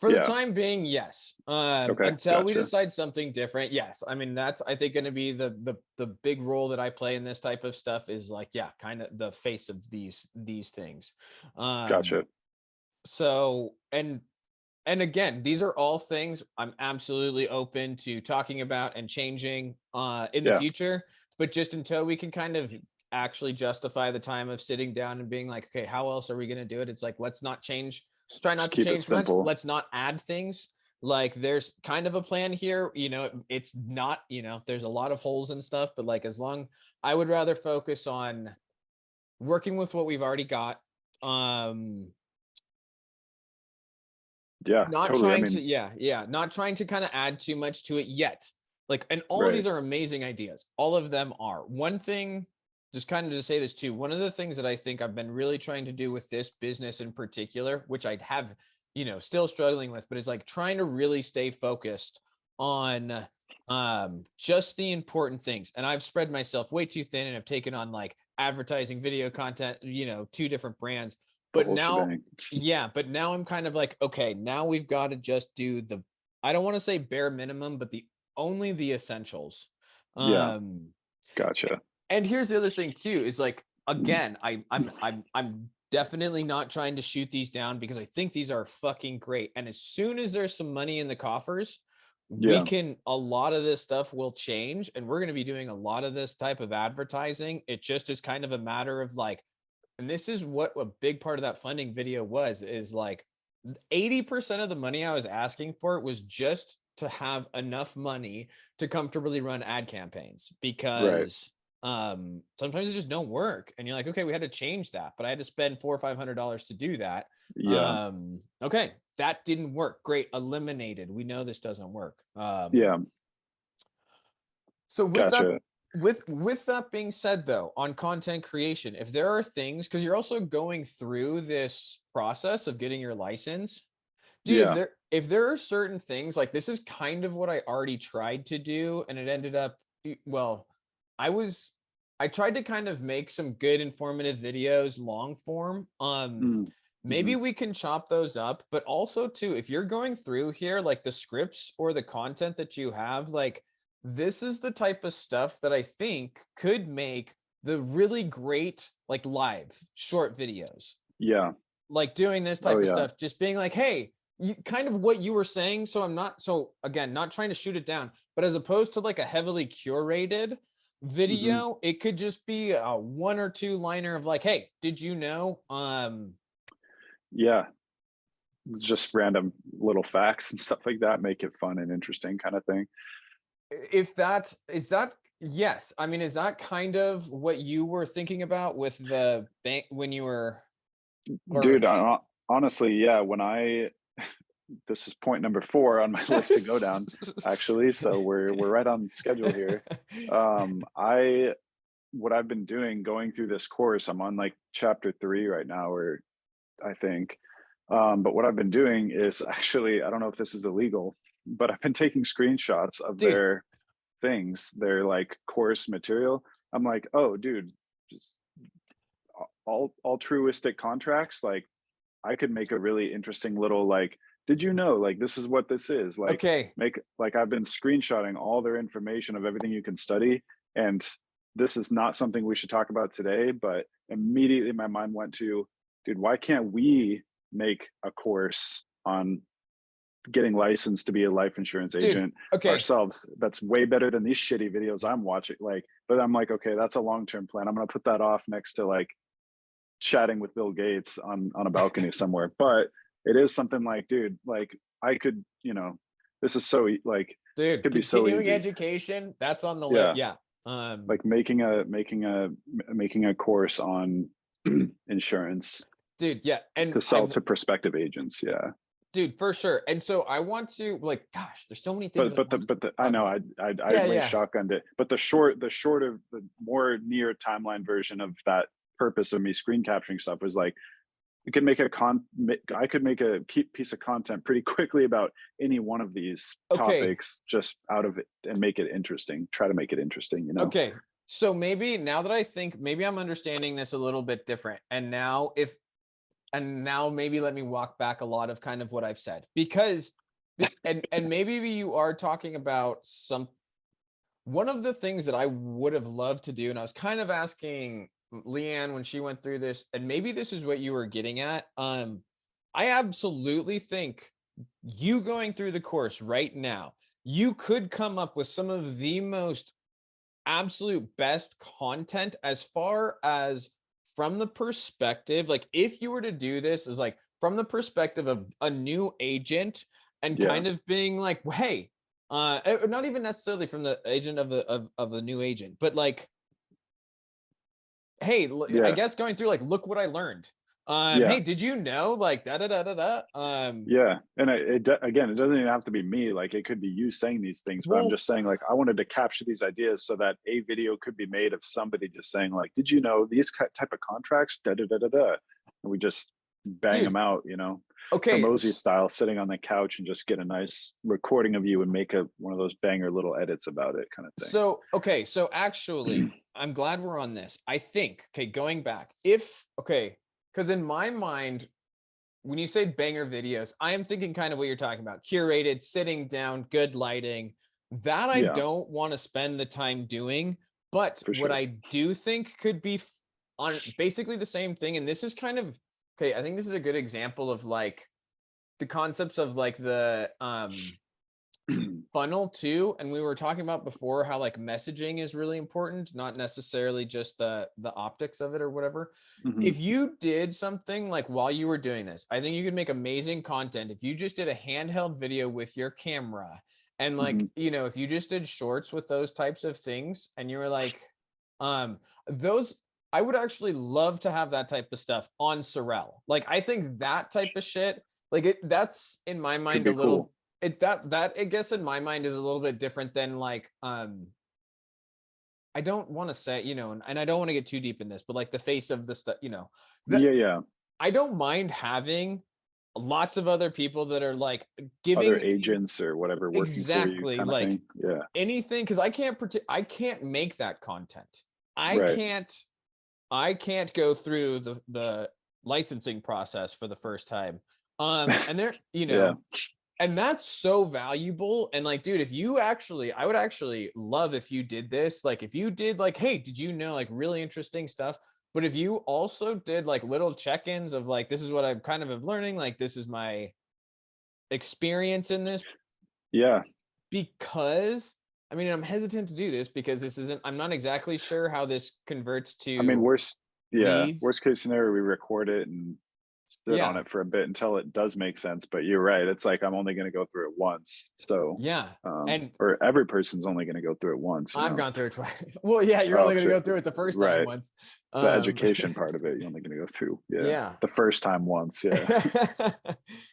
For the Yeah. time being, yes. Okay. Until we Gotcha. decide something different, yes. I mean, that's I think going to be the big role that I play in this type of stuff is like, yeah, kind of the face of these things. Gotcha. So and again, these are all things I'm absolutely open to talking about and changing in the Yeah. future. But just until we can kind of actually justify the time of sitting down and being like, okay, how else are we going to do it? It's like, let's not change, try Just not to keep it change much. simple. Let's not add things. Like there's kind of a plan here, it's not, there's a lot of holes and stuff, but like I would rather focus on working with what we've already got. Yeah, Not totally. I trying to, mean, yeah, not trying to kind of add too much to it yet. Like, and all of right. these are amazing ideas. All of them are. One thing, just kind of to say this too, one of the things that I think I've been really trying to do with this business in particular, which I'd have, still struggling with, but it's like trying to really stay focused on just the important things. And I've spread myself way too thin and I've taken on like advertising, video content, 2 different brands. The But whole now, shebang. yeah, but now I'm kind of like, okay, now we've got to just do I don't want to say bare minimum, but only the essentials. Yeah. Um, Gotcha. and here's the other thing too, is like, again, I'm definitely not trying to shoot these down because I think these are fucking great. And as soon as there's some money in the coffers, Yeah. a lot of this stuff will change and we're going to be doing a lot of this type of advertising. It just is kind of a matter of like, and this is what a big part of that funding video was, is like 80% of the money I was asking for was just to have enough money to comfortably run ad campaigns, Right. because sometimes it just don't work and you're like, okay, we had to change that, but I had to spend $400 or $500 to do that. Yeah. Okay, that didn't work, great, eliminated, we know this doesn't work. Yeah. So Gotcha. with that being said though, on content creation, if there are things, because you're also going through this process of getting your license, dude, Yeah. if there are certain things, like this is kind of what I already tried to do and it ended up, well, I was I tried to kind of make some good informative videos long form. Mm. Maybe Hmm. we can chop those up, but also too, if you're going through here, like the scripts or the content that you have, like this is the type of stuff that I think could make the really great like live short videos, Yeah. like doing this Oh type of yeah. stuff, just being like, hey, kind of what you were saying. So I'm not, so again, not trying to shoot it down, but as opposed to like a heavily curated Hmm. video, it could just be a 1 or 2 liner of like, hey, did you know? Yeah. Just random little facts and stuff like that make it fun and interesting kind of thing. If that is that, yes. I mean, is that kind of what you were thinking about with the bank when you were, Dude, or honestly, yeah, when I this is point number 4 on my list to go down, actually. So we're right on schedule here. I what I've been doing going through this course, I'm on like chapter 3 right now, or I think. But what I've been doing is actually, I don't know if this is illegal, but I've been taking screenshots of Dude, their things, their like course material. I'm like, oh, dude, just all altruistic contracts. Like, I could make a really interesting little like, did you know? Like, this is what this is. Like, okay, make like I've been screenshotting all their information of everything you can study, and this is not something we should talk about today. But immediately my mind went to, dude, why can't we make a course on getting licensed to be a life insurance dude, agent okay. ourselves? That's way better than these shitty videos I'm watching. Like, but I'm like, okay, that's a long-term plan. I'm gonna put that off next to like chatting with Bill Gates on a balcony somewhere. But it is something like, dude, like I could, this is so like this Dude, could be so continuing easy. education, that's on the list. Yeah, Yeah. like making a course on insurance Dude, yeah. And to sell to prospective agents. Yeah. dude, for sure. And so I want to like, gosh, there's so many things But I but the want but the to I talk know about. I Yeah, late yeah. shotgunned it. But the more near timeline version of that purpose of me screen capturing stuff was like, you could make I could make a piece of content pretty quickly about any one of these Okay. topics just out of it and make it interesting. Try to make it interesting, Okay. So maybe now that I think maybe I'm understanding this a little bit different. And now maybe let me walk back a lot of kind of what I've said. Because and maybe you are talking about some one of the things that I would have loved to do, and I was kind of asking Leanne when she went through this, and maybe this is what you were getting at. I absolutely think you going through the course right now, you could come up with some of the most absolute best content as far as from the perspective, like if you were to do this is like from the perspective of a new agent and Yeah. kind of being like, hey, not even necessarily from the agent of the new agent, but like, hey, I Yeah. guess going through like, look what I learned. Yeah. Hey, did you know like da da da da da? Yeah. And again, it doesn't even have to be me. Like, it could be you saying these things, but I'm Well, just saying, like, I wanted to capture these ideas so that a video could be made of somebody just saying, like, did you know these type of contracts? Da da da da da. And we just bang them dude, out, okay, Hormozy style, sitting on the couch and just get a nice recording of you and make one of those banger little edits about it, kind of thing. so okay, so actually, I'm glad we're on this. I think, okay, going back, if okay, because in my mind, when you say banger videos, I am thinking kind of what you're talking about, curated, sitting down, good lighting. That I Yeah, don't want to spend the time doing, but for what sure. I do think could be on basically the same thing, and this is kind of okay. I think this is a good example of like the concepts of like the funnel too, and we were talking about before how like messaging is really important, not necessarily just the optics of it or whatever. Hmm. If you did something like while you were doing this, I think you could make amazing content if you just did a handheld video with your camera, and like, Hmm. if you just did shorts with those types of things and you were like those, I would actually love to have that type of stuff on SIRREL. Like I think that type of shit, like that's in my Could mind a be little cool. that I guess in my mind is a little bit different than like I don't want to say, and I don't want to get too deep in this, but like the face of the stuff, that Yeah, yeah. I don't mind having lots of other people that are like Other giving agents or whatever working for you, exactly kind of like thing. Yeah. anything because I can't make that content. I Right. can't I can't go through the licensing process for the first time. And there, Yeah. and that's so valuable. And like, dude, if you actually, I would actually love if you did this. Like, if you did, like, hey, did you know, like, really interesting stuff? But if you also did like little check-ins of like, this is what I'm kind of learning, like, this is my experience in this, Yeah. because I mean, I'm hesitant to do this because I'm not exactly sure how this converts I mean, to yeah, leads. worst case scenario, we record it and sit on it for a bit until it does make sense. But you're right. It's like, I'm only going to go through it once. So, Yeah. And or every person's only going to go through it once, I've gone through it twice. Well, yeah, you're Oh, only going to so, go through it the first time right. once. The education part of it, you're only going to go through. Yeah. Yeah. The first time once. Yeah.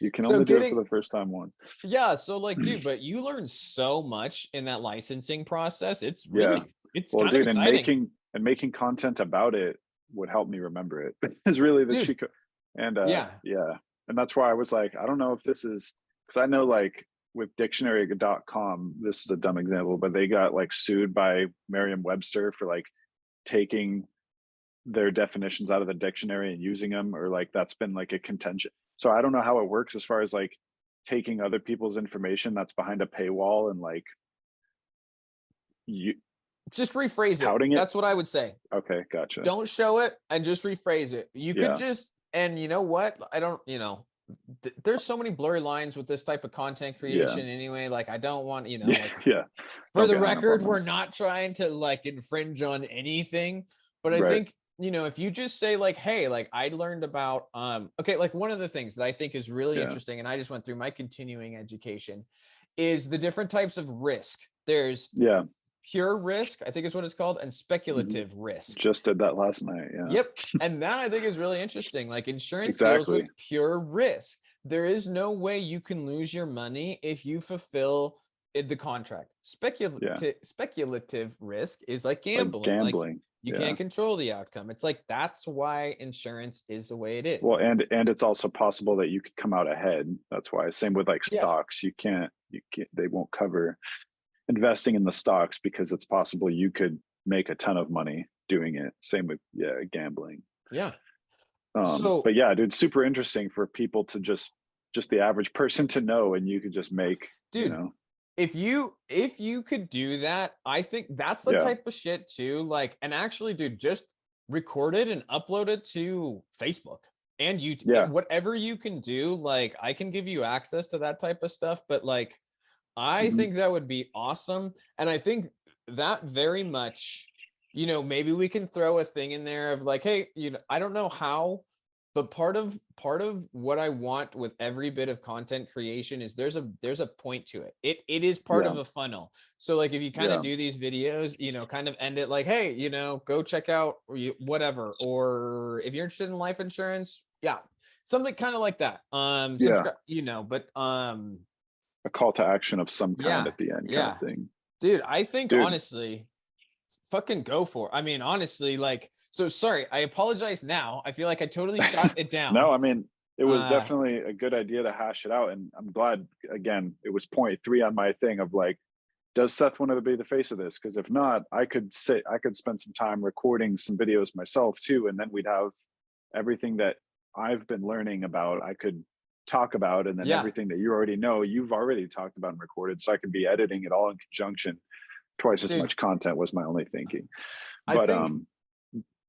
You can So only do it for the first time once. yeah. So like, dude, but you learn so much in that licensing process. It's Yeah. really, it's Well, kind of dude, exciting. and making content about it would help me remember it. Is really the Dude, cheat code. And yeah. yeah. And that's why I was like, I don't know if this is, because I know like with dictionary.com, this is a dumb example, but they got like sued by Merriam-Webster for like taking their definitions out of the dictionary and using them, or like that's been like a contention. So I don't know how it works as far as like taking other people's information that's behind a paywall and like you Just rephrase it. touting it. That's what I would say. Okay, gotcha. Don't show it and just rephrase it. You could Yeah. just, and you know what? I don't, there's so many blurry lines with this type of content creation anyway. Like, I don't want, like, Yeah. for Don't the get hung up on record, them. we're not trying to like infringe on anything. But I Right. think, if you just say like, hey, like I learned about, okay, like one of the things that I think is really interesting, and I just went through my continuing education, is the different types of risk. There's pure risk, I think is what it's called, and speculative risk. Just did that last night. Yeah. Yep. And that I think is really interesting. Like insurance deals Exactly. with pure risk. There is no way you can lose your money if you fulfill the contract. Speculative risk is like gambling. Like gambling. You can't control the outcome. It's like, that's why insurance is the way it is. Well, and it's also possible that you could come out ahead. That's why, same with like stocks, you can't, they won't cover investing in the stocks because it's possible you could make a ton of money doing it. Same with gambling. Yeah. But yeah, dude, super interesting for people to just the average person to know, and you could just make, dude, if you could do that, I think that's the type of shit too. Like, and actually, dude, just record it and upload it to Facebook and YouTube. Whatever you can do, like I can give you access to that type of stuff, but like I think that would be awesome. And I think that very much, maybe we can throw a thing in there of like, hey, I don't know how, but part of what I want with every bit of content creation is there's a point to it. It is part of a funnel. So like if you kind of do these videos, kind of end it like, hey, go check out whatever, or if you're interested in life insurance, something kind of like that. Subscribe, but a call to action of some kind at the end kind of thing. Dude, I think honestly, fucking go for it. I mean, honestly, like, so sorry, I apologize now. I feel like I totally shot it down. No, I mean, it was definitely a good idea to hash it out. And I'm glad, again, it was point 3 on my thing of like, does Seth want to be the face of this? Because if not, I could spend some time recording some videos myself too. And then we'd have everything that I've been learning about, I could talk about, and then everything that you already know, you've already talked about and recorded. So I could be editing it all in conjunction. Twice as much content was my only thinking.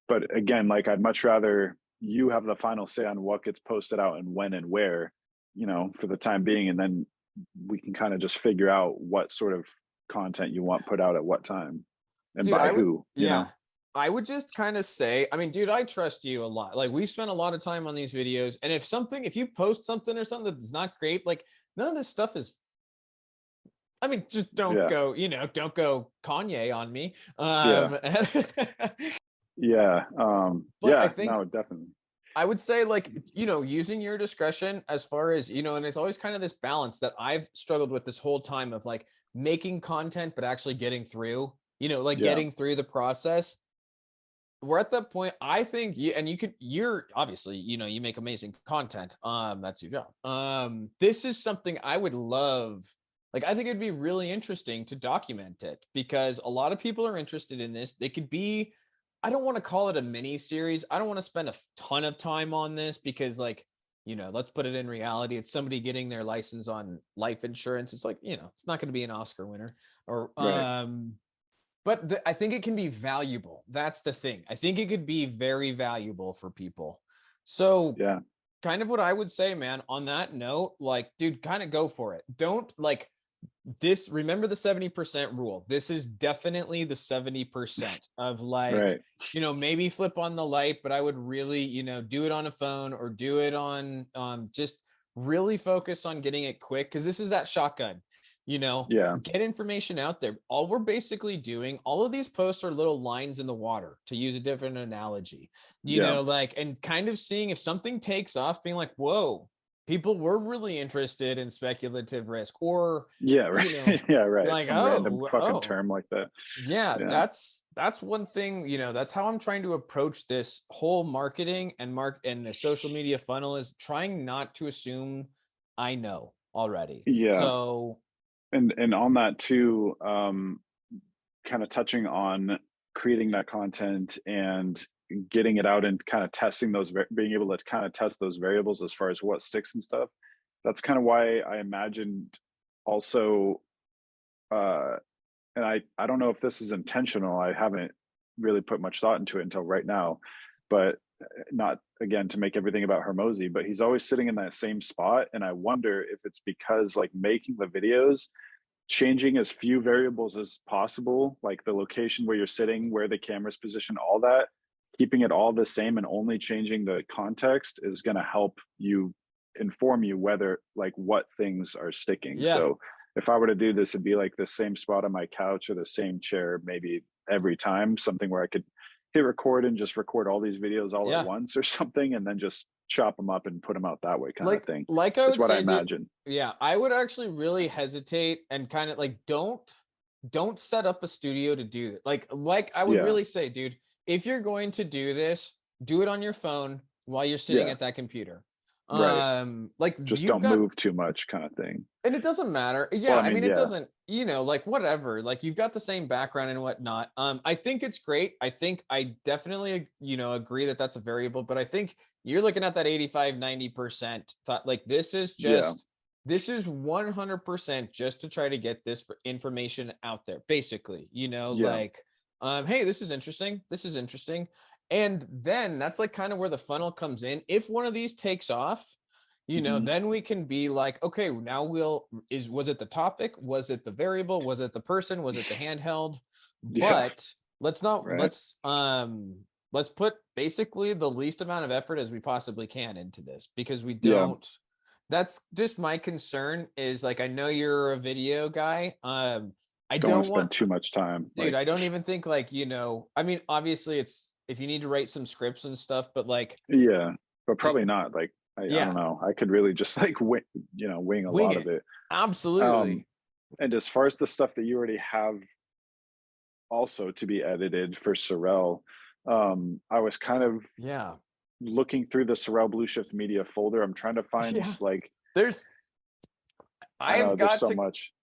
But again, like I'd much rather you have the final say on what gets posted out and when and where, for the time being, and then we can kind of just figure out what sort of content you want put out at what time and by who. You know? I would just kind of say, I mean, dude, I trust you a lot. Like we've spent a lot of time on these videos, and if you post something or something that's not great, like none of this stuff is, I mean, just don't go, don't go Kanye on me. I think, no, definitely. I would say like, using your discretion as far as, and it's always kind of this balance that I've struggled with this whole time of like making content, but actually getting through, getting through the process. We're at that point, I think you're obviously, you make amazing content. That's your job. This is something I would love. Like, I think it'd be really interesting to document it because a lot of people are interested in this. They could be, I don't want to call it a mini series. I don't want to spend a ton of time on this because like, let's put it in reality. It's somebody getting their license on life insurance. It's like, it's not going to be an Oscar winner or, but I think it can be valuable. That's the thing. I think it could be very valuable for people. So kind of what I would say, man, on that note, like, dude, kind of go for it. Don't like, this, remember the 70% rule. This is definitely the 70% of like, Right. maybe flip on the light, but I would really, do it on a phone or do it on just really focus on getting it quick, because this is that shotgun. Yeah. Get information out there. All we're basically doing, all of these posts are little lines in the water, to use a different analogy, Yeah. like, and kind of seeing if something takes off, being like, whoa, people were really interested in speculative risk, or Yeah. you Right. know yeah. Right. like, Some random oh, fucking term like that. yeah, Yeah. that's one thing, that's how I'm trying to approach this whole marketing and the social media funnel, is trying not to assume I know already. Yeah. So And on that too, kind of touching on creating that content and getting it out and kind of testing those, being able to kind of test those variables as far as what sticks and stuff. That's kind of why I imagined also, uh, and I don't know if this is intentional. I haven't really put much thought into it until right now, but not again to make everything about Hermosi, but he's always sitting in that same spot, and I wonder if it's because like making the videos, changing as few variables as possible, like the location where you're sitting, where the camera's positioned, all that, keeping it all the same and only changing the context is going to help you inform you whether like what things are sticking. yeah, So if I were to do this, it'd be like the same spot on my couch or the same chair, maybe every time, something where I could hit record and just record all these videos all at yeah. once or something, and then just chop them up and put them out that way kind of like thing like I is would what I say, dude, imagine. yeah, I would actually really hesitate and kind of like, don't set up a studio to do it. Like I would Yeah. really say, dude, if you're going to do this, do it on your phone while you're sitting Yeah. at that computer. Right. Like Just you've don't got, move too much kind of thing. and it doesn't matter. Well, Yeah, I I mean, mean, it yeah. doesn't, like whatever. Like you've got the same background and whatnot. I think it's great. I think I definitely, agree that that's a variable, but I think you're looking at that 85-90% thought, like Yeah. this is 100% just to try to get this for information out there, basically, Yeah. like, hey, this is interesting. This is interesting. And then that's like kind of where the funnel comes in. If one of these takes off, Mhm. then we can be like, okay, now was it the topic? Was it the variable? Was it the person? Was it the handheld? Yeah. But let's not, Right. let's put basically the least amount of effort as we possibly can into this, because we Yeah. don't, that's just my concern, is like, I know you're a video guy. I Don't want don't to want, spend too much time. dude, Like, I don't even think like, I mean, obviously it's, if you need to write some scripts and stuff, but like, yeah, but y- probably not. Like, I don't yeah, know. I could really just like wing a wing lot of it. it. Um, Absolutely. and as far as the stuff that you already have also to be edited for SIRREL, I was kind of Yeah. looking through the SIRREL Blue Shift Media folder. I'm trying to find Yeah. like, There's I know I've there's got so to, much.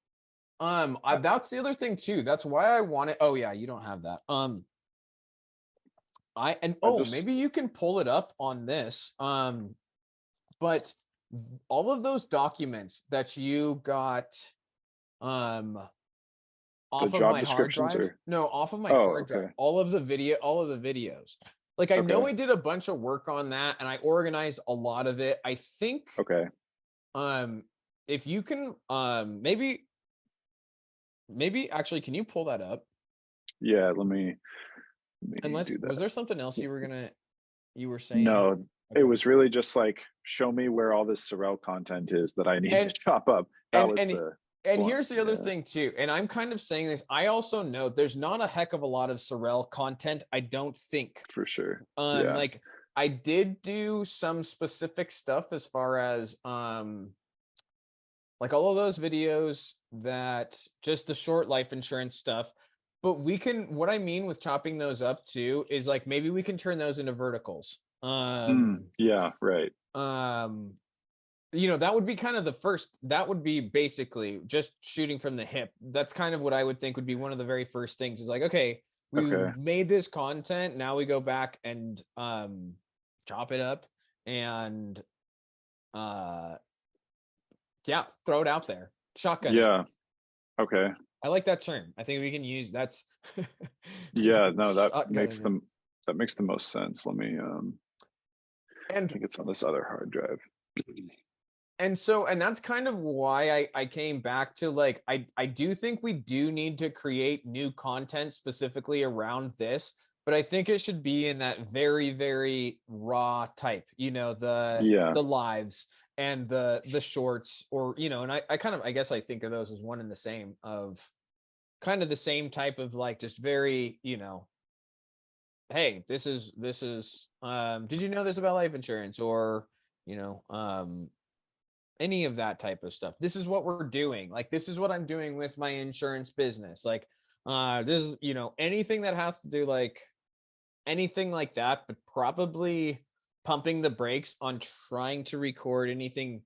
that's the other thing too. That's why I want it. Oh yeah, you don't have that. I oh, just maybe you can pull it up on this. But all of those documents that you got um the off of job my hard descriptions drive. are. No, off of my Oh, hard drive. okay. All of the videos. Like I know Okay. I did a bunch of work on that and I organized a lot of it. I think Okay. um if you can maybe actually, can you pull that up? Yeah. Let me Unless, do was that. there something else you were saying? No, it Okay. was really just like, show me where all this SIRREL content is that I need to And chop up. That and was and the and one. here's the other Yeah, thing too. And I'm kind of saying this. I also know there's not a heck of a lot of SIRREL content, I don't think. for sure. Yeah. Like I did do some specific stuff as far as like all of those videos, that just the short life insurance stuff. But we can, what I mean with chopping those up too is like, maybe we can turn those into verticals. Yeah, right. Um, that would be kind of the first, that would be basically just shooting from the hip. That's kind of what I would think would be one of the very first things, is like, okay, we Okay. made this content. Now we go back and chop it up and uh yeah, throw it out there. Shotgun it. Yeah. Okay. I like that term. I think we can use that's Yeah, no, shotgunning it. that makes the most sense. Let me I And think it's on this other hard drive. And so, and that's kind of why I came back to like, I do think we do need to create new content specifically around this, but I think it should be in that very, very raw type, you know, Yeah. the lives and the shorts, or, you know, and I kind of, I guess I think of those as one and the same, of kind of the same type of like, just very, you know, hey, this is did you know this about life insurance, or, you know, any of that type of stuff. This is what we're doing. Like, this is what I'm doing with my insurance business. Like, this is, you know, anything that has to do like anything like that, but probably pumping the brakes on trying to record anything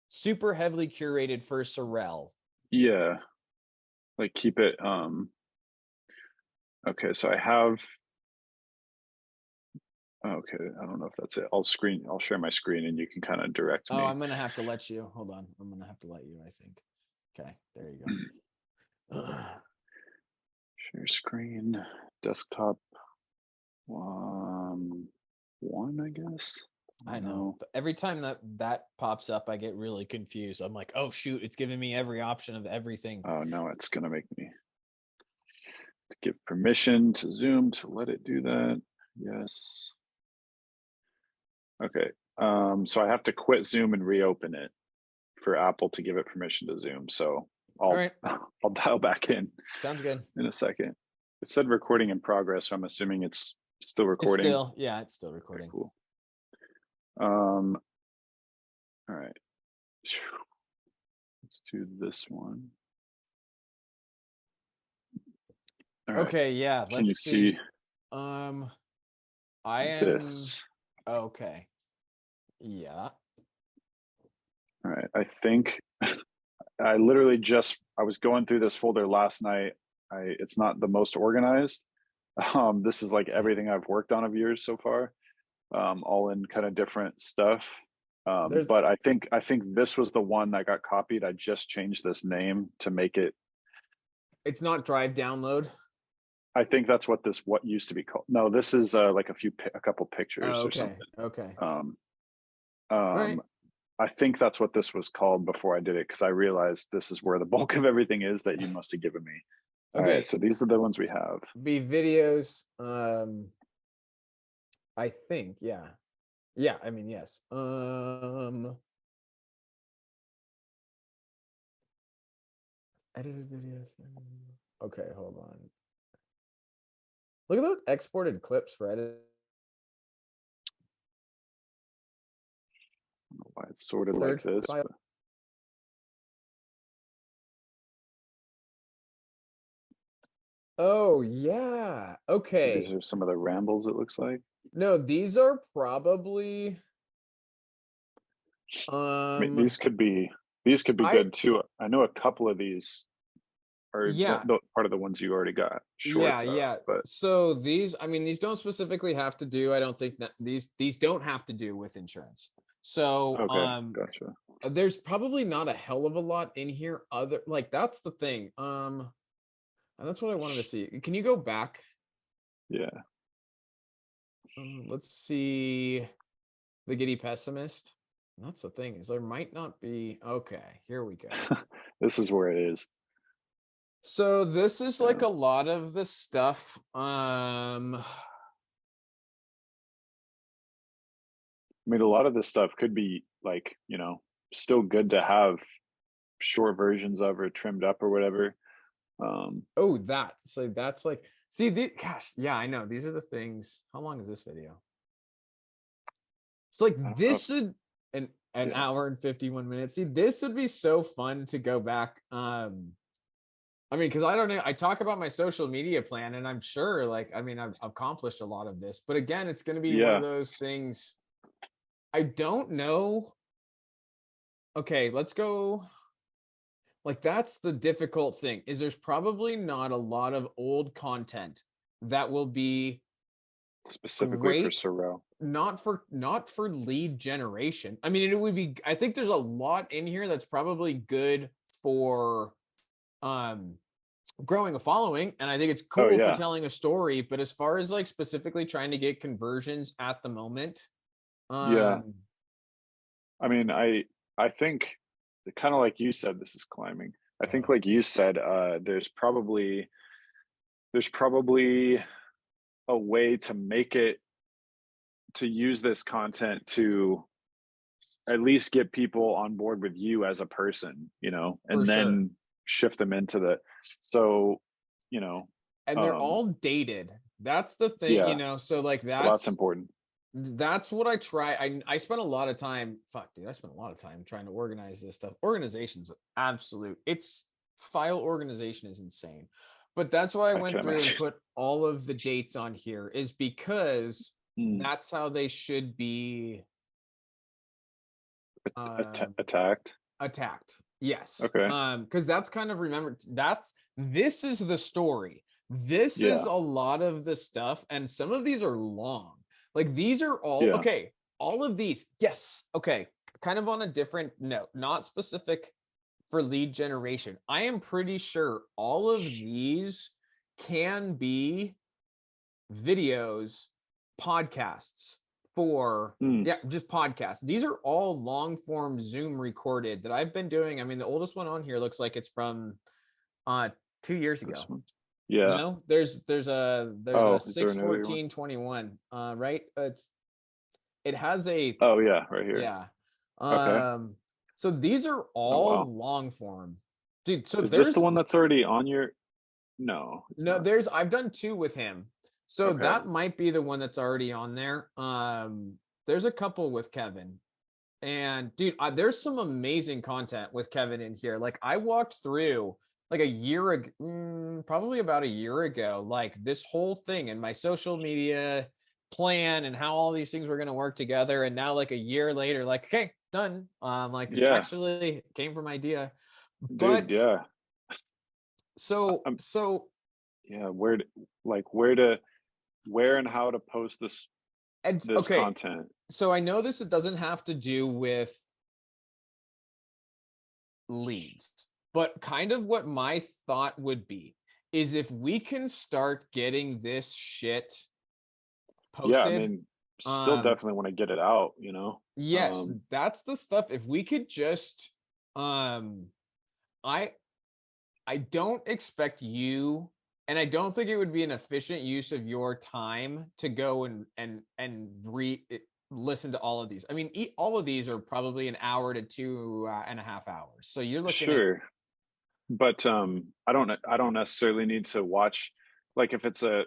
super heavily curated for SIRREL. Yeah. Like keep it okay, so I have okay, I don't know if that's it. I'll share my screen and you can kind of direct Oh, me. I'm gonna have to let you. Hold on. I'm gonna have to let you, I think. Okay, there you go. Share screen, desktop, one, I guess. I I don't know. know. But every time that pops up, I get really confused. I'm like, oh shoot, it's giving me every option of everything. Oh, no, it's gonna make me to give permission to Zoom to let it do that. Yes. Okay. So I have to quit Zoom and reopen it for Apple to give it permission to Zoom. So All I'll right, I'll dial back sounds good. in a second. It said recording in progress, so I'm assuming it's still It's recording. still, yeah, it's still Okay, recording. cool. All right. Let's do this one. All right. Okay, yeah, Can you let's see. see Um, I am this? okay. Yeah. All right. I think I literally I was going through this folder last night. It's not the most organized. This is like everything I've worked on of yours so far, all in kind of different stuff. There's But I think this was the one that got copied. I just changed this name to make it. it's not drive download. I think that's what used to be called. No, this is like a couple Oh, pictures or okay. something. Okay. Um, All right. um, I think that's what this was called before I did it because I realized this is where the bulk of everything is that you must have given me. All right, Okay. so these are the ones we have. Be videos. I think, yeah. Yeah, I mean, yes. Edited videos. Okay, hold on. Look at those exported clips for edit. I don't know why it's sorted like Third this, file. but Oh, yeah. so these Okay. are some of the rambles. It looks like. No, these are probably I mean, um these could be I good too. I know a couple of these are yeah, part of the ones you already got yeah, shorts of, yeah. but So these, I mean, these don't specifically have to do, I don't think that these don't have to do with insurance. So okay, gotcha. there's probably not a hell of a lot in here other, like, that's the thing. And that's what I wanted to see. Can you go back? Yeah, Let's see. The Giddy Pessimist. That's the thing, is there might not be. Okay, here we go. this is where it is. So this is Yeah, like a lot of the stuff. I mean, a lot of this stuff could be like still good to have short versions of or trimmed up or whatever. Oh, that. So that's like, see, gosh, yeah, I know. These are the things. How long is this video? It's like I don't know if this would an yeah, hour and 51 minutes. See, this would be so fun to go back. I mean, because I don't know. I talk about my social media plan, and I'm sure, like, I mean, I've accomplished a lot of this, but again, it's going to be one of yeah, those things. I don't know. Okay, let's go. Like, that's the difficult thing, is there's probably not a lot of old content that will be specifically for great, SIRREL. not for lead generation. I mean, it would be, I think there's a lot in here that's probably good for um growing a following, and I think it's Oh cool for yeah, telling a story, but as far as like specifically trying to get conversions at the moment, yeah. um I mean, I think kind of like you said, this is climbing. I think Oh, like you said, there's probably a way to make it to use this content to at least get people on board with you as a person, for and sure. then shift them into so, you know, And they're um, all dated. That's the thing, yeah, so like well, that's that's important. that's what I try. I spent a lot of time, fuck dude, I spent a lot of time trying to organize this stuff. Organization's absolute. It's file organization is insane. But that's why I I can went through and imagine. put all of the dates on here is because Mm, that's how they should be um attacked. attacked. Yes. Okay. Because that's kind of remembered. This is the story. This is Yeah. a lot of the stuff, and some of these are long. Like these are all Yeah. okay. All of these, yes. Okay. Kind of on a different note, not specific for lead generation. I am pretty sure all of these can be videos, podcasts for Mm, yeah, just podcasts. These are all long form Zoom recorded that I've been doing. I mean, the oldest one on here looks like it's from 2 years this ago. one. Yeah. No, there's a Oh, is there six an earlier one? fourteen 21. Right? It has a Oh, yeah, right here. yeah. Okay. So these are Oh, all wow. long form. Dude, so Is this the there's one that's already on your? No, it's no, not. there's I've done two with him. So Okay. that might be the one that's already on there. There's a couple with Kevin. And dude, there's some amazing content with Kevin in here. Like I walked through like a year ago, probably about a year ago, like this whole thing and my social media plan and how all these things were going to work together. And now like a year later, like, okay, done. Like it's Yeah, actually came from idea. dude, But yeah. so, I'm so, yeah, where and how to post and this okay. content. So I know this, it doesn't have to do with leads. But kind of what my thought would be is if we can start getting this shit Yeah, I posted, mean, still um, definitely want to get it out. yes, that's the stuff. If we could just, um, I I don't expect you, and I don't think it would be an efficient use of your time to go and listen to all of these. I mean, all of these are probably an hour to 2.5 hours. So you're looking at Sure. But I don't necessarily need to watch, like, if it's a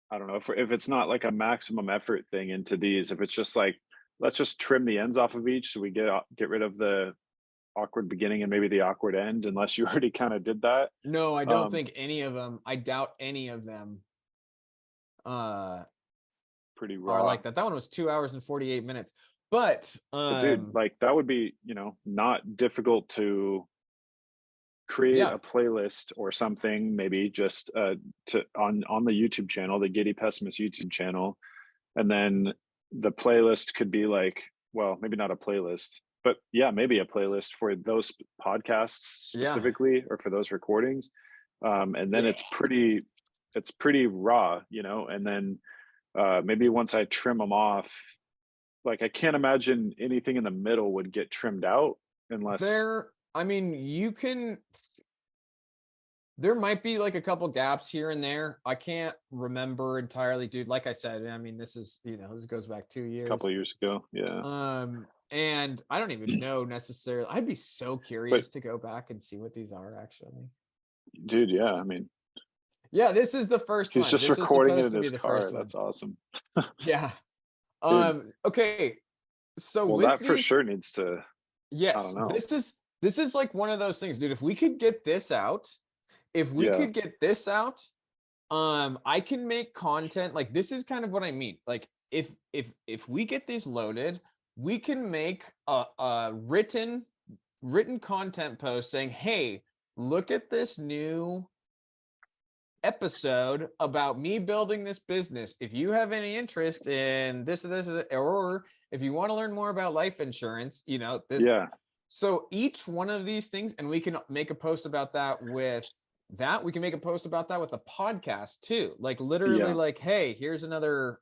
I don't know, if it's not like a maximum effort thing into these, if it's just like, let's just trim the ends off of each so we get rid of the awkward beginning and maybe the awkward end, unless you already kind of did that. no, I don't Um, think any of them. I doubt any of them uh Pretty are raw. like that. That one was 2 hours and 48 minutes. But But dude, like that would be, not difficult to create yeah. a playlist or something, maybe just to on the YouTube channel, the Giddy Pessimist YouTube channel, and then the playlist could be like, well, maybe not a playlist, but yeah, maybe a playlist for those podcasts Yeah. specifically or for those recordings. And then Yeah. it's pretty raw, and then maybe once I trim them off, like I can't imagine anything in the middle would get trimmed out unless. I mean, there might be like a couple gaps here and there. I can't remember entirely, dude. Like I said, I mean, this goes back two A couple years. of years ago, yeah. And I don't even know necessarily. I'd be so But curious to go back and see what these are actually. dude, yeah, I mean, Yeah, this is the first he's one. just This was recording it supposed in to be his the car. first one. That's awesome. Yeah. Dude, Okay. So well, with that for these, sure needs to, I don't yes, know. this is like one of those things, dude. If we could get this out, if we Yeah, could get this out, I can make content. Like this is kind of what I mean. Like if we get these loaded, we can make a written content post saying, "Hey, look at this new episode about me building this business. If you have any interest in this, or if you want to learn more about life insurance, this." yeah, So each one of these things, and we can make a post about that with that. We can make a post about that with a podcast too. Like literally, yeah. like, hey, here's another.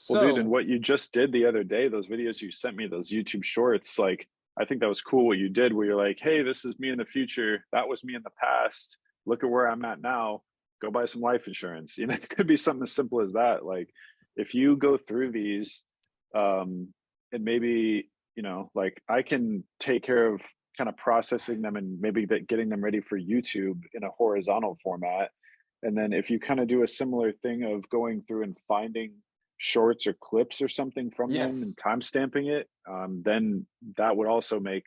Well, dude, and So what you just did the other day, those videos you sent me, those YouTube shorts, like I think that was cool what you did where you're like, hey, this is me in the future. That was me in the past. Look at where I'm at now. Go buy some life insurance. You know, it could be something as simple as that. Like if you go through these, and maybe, you know, like I can take care of kind of processing them and maybe that getting them ready for YouTube in a horizontal format. And then if you kind of do a similar thing of going through and finding shorts or clips or something from them and yes, time stamping it, then that would also be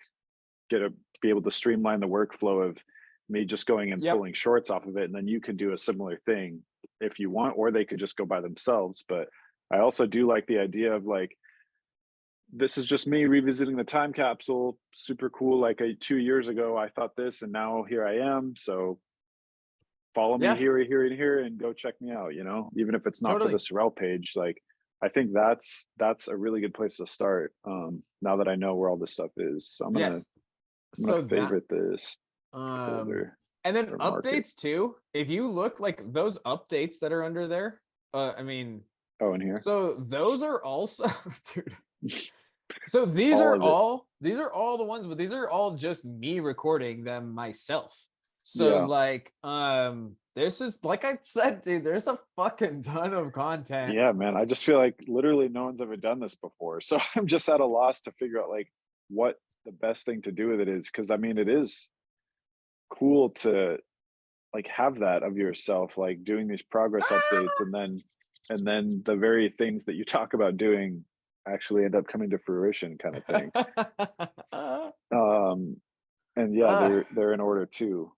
able to streamline the workflow of me just going and yep, pulling shorts off of it. And then you could do a similar thing if you want, or they could just go by themselves. But I also do like the idea of like, this is just me revisiting the time capsule. Super cool. Like 2 years ago, I thought this, and now here I am. So follow me yeah, here, here, and here, and go check me out. You know, even if it's not for the totally, SIRREL page, like I think that's a really good place to start. Now that I know where all this stuff is, so yes. I'm gonna So that favorite this um folder and then or mark it. updates too. If you look like those updates that are under there, I mean, Oh, in here, so those are also dude. So all of it. these are all the ones, but these are all just me recording them myself. So Yeah, like this is like I said, dude, there's a fucking ton of content. yeah, man. I just feel like literally no one's ever done this before, so I'm just at a loss to figure out like what the best thing to do with it is. Because I mean, it is cool to like have that of yourself, like doing these progress updates, and then the very things that you talk about doing actually end up coming to fruition, kind of thing. Um, and yeah, uh, they're in order too.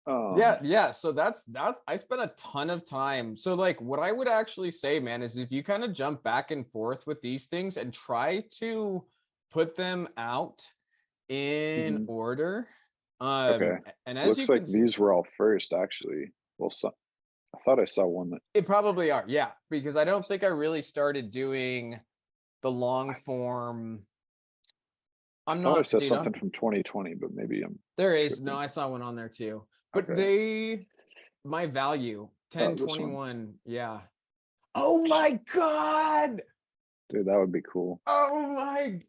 yeah, Um, yeah. So that's I spent a ton of time. So like what I would actually say, man, is if you kind of jump back and forth with these things and try to put them out in mhm. order. Okay, And as you looks like can these were all first actually. Well, I thought I saw one that it probably are, yeah, because I don't think I really started doing the long I, form. I I'm thought I not, saw dude. something from 2020, but maybe I'm There is no. tripping. I saw one on there too, but Okay, my value oh, this one, 1021. Yeah. Oh my god. dude, that would be cool. Oh my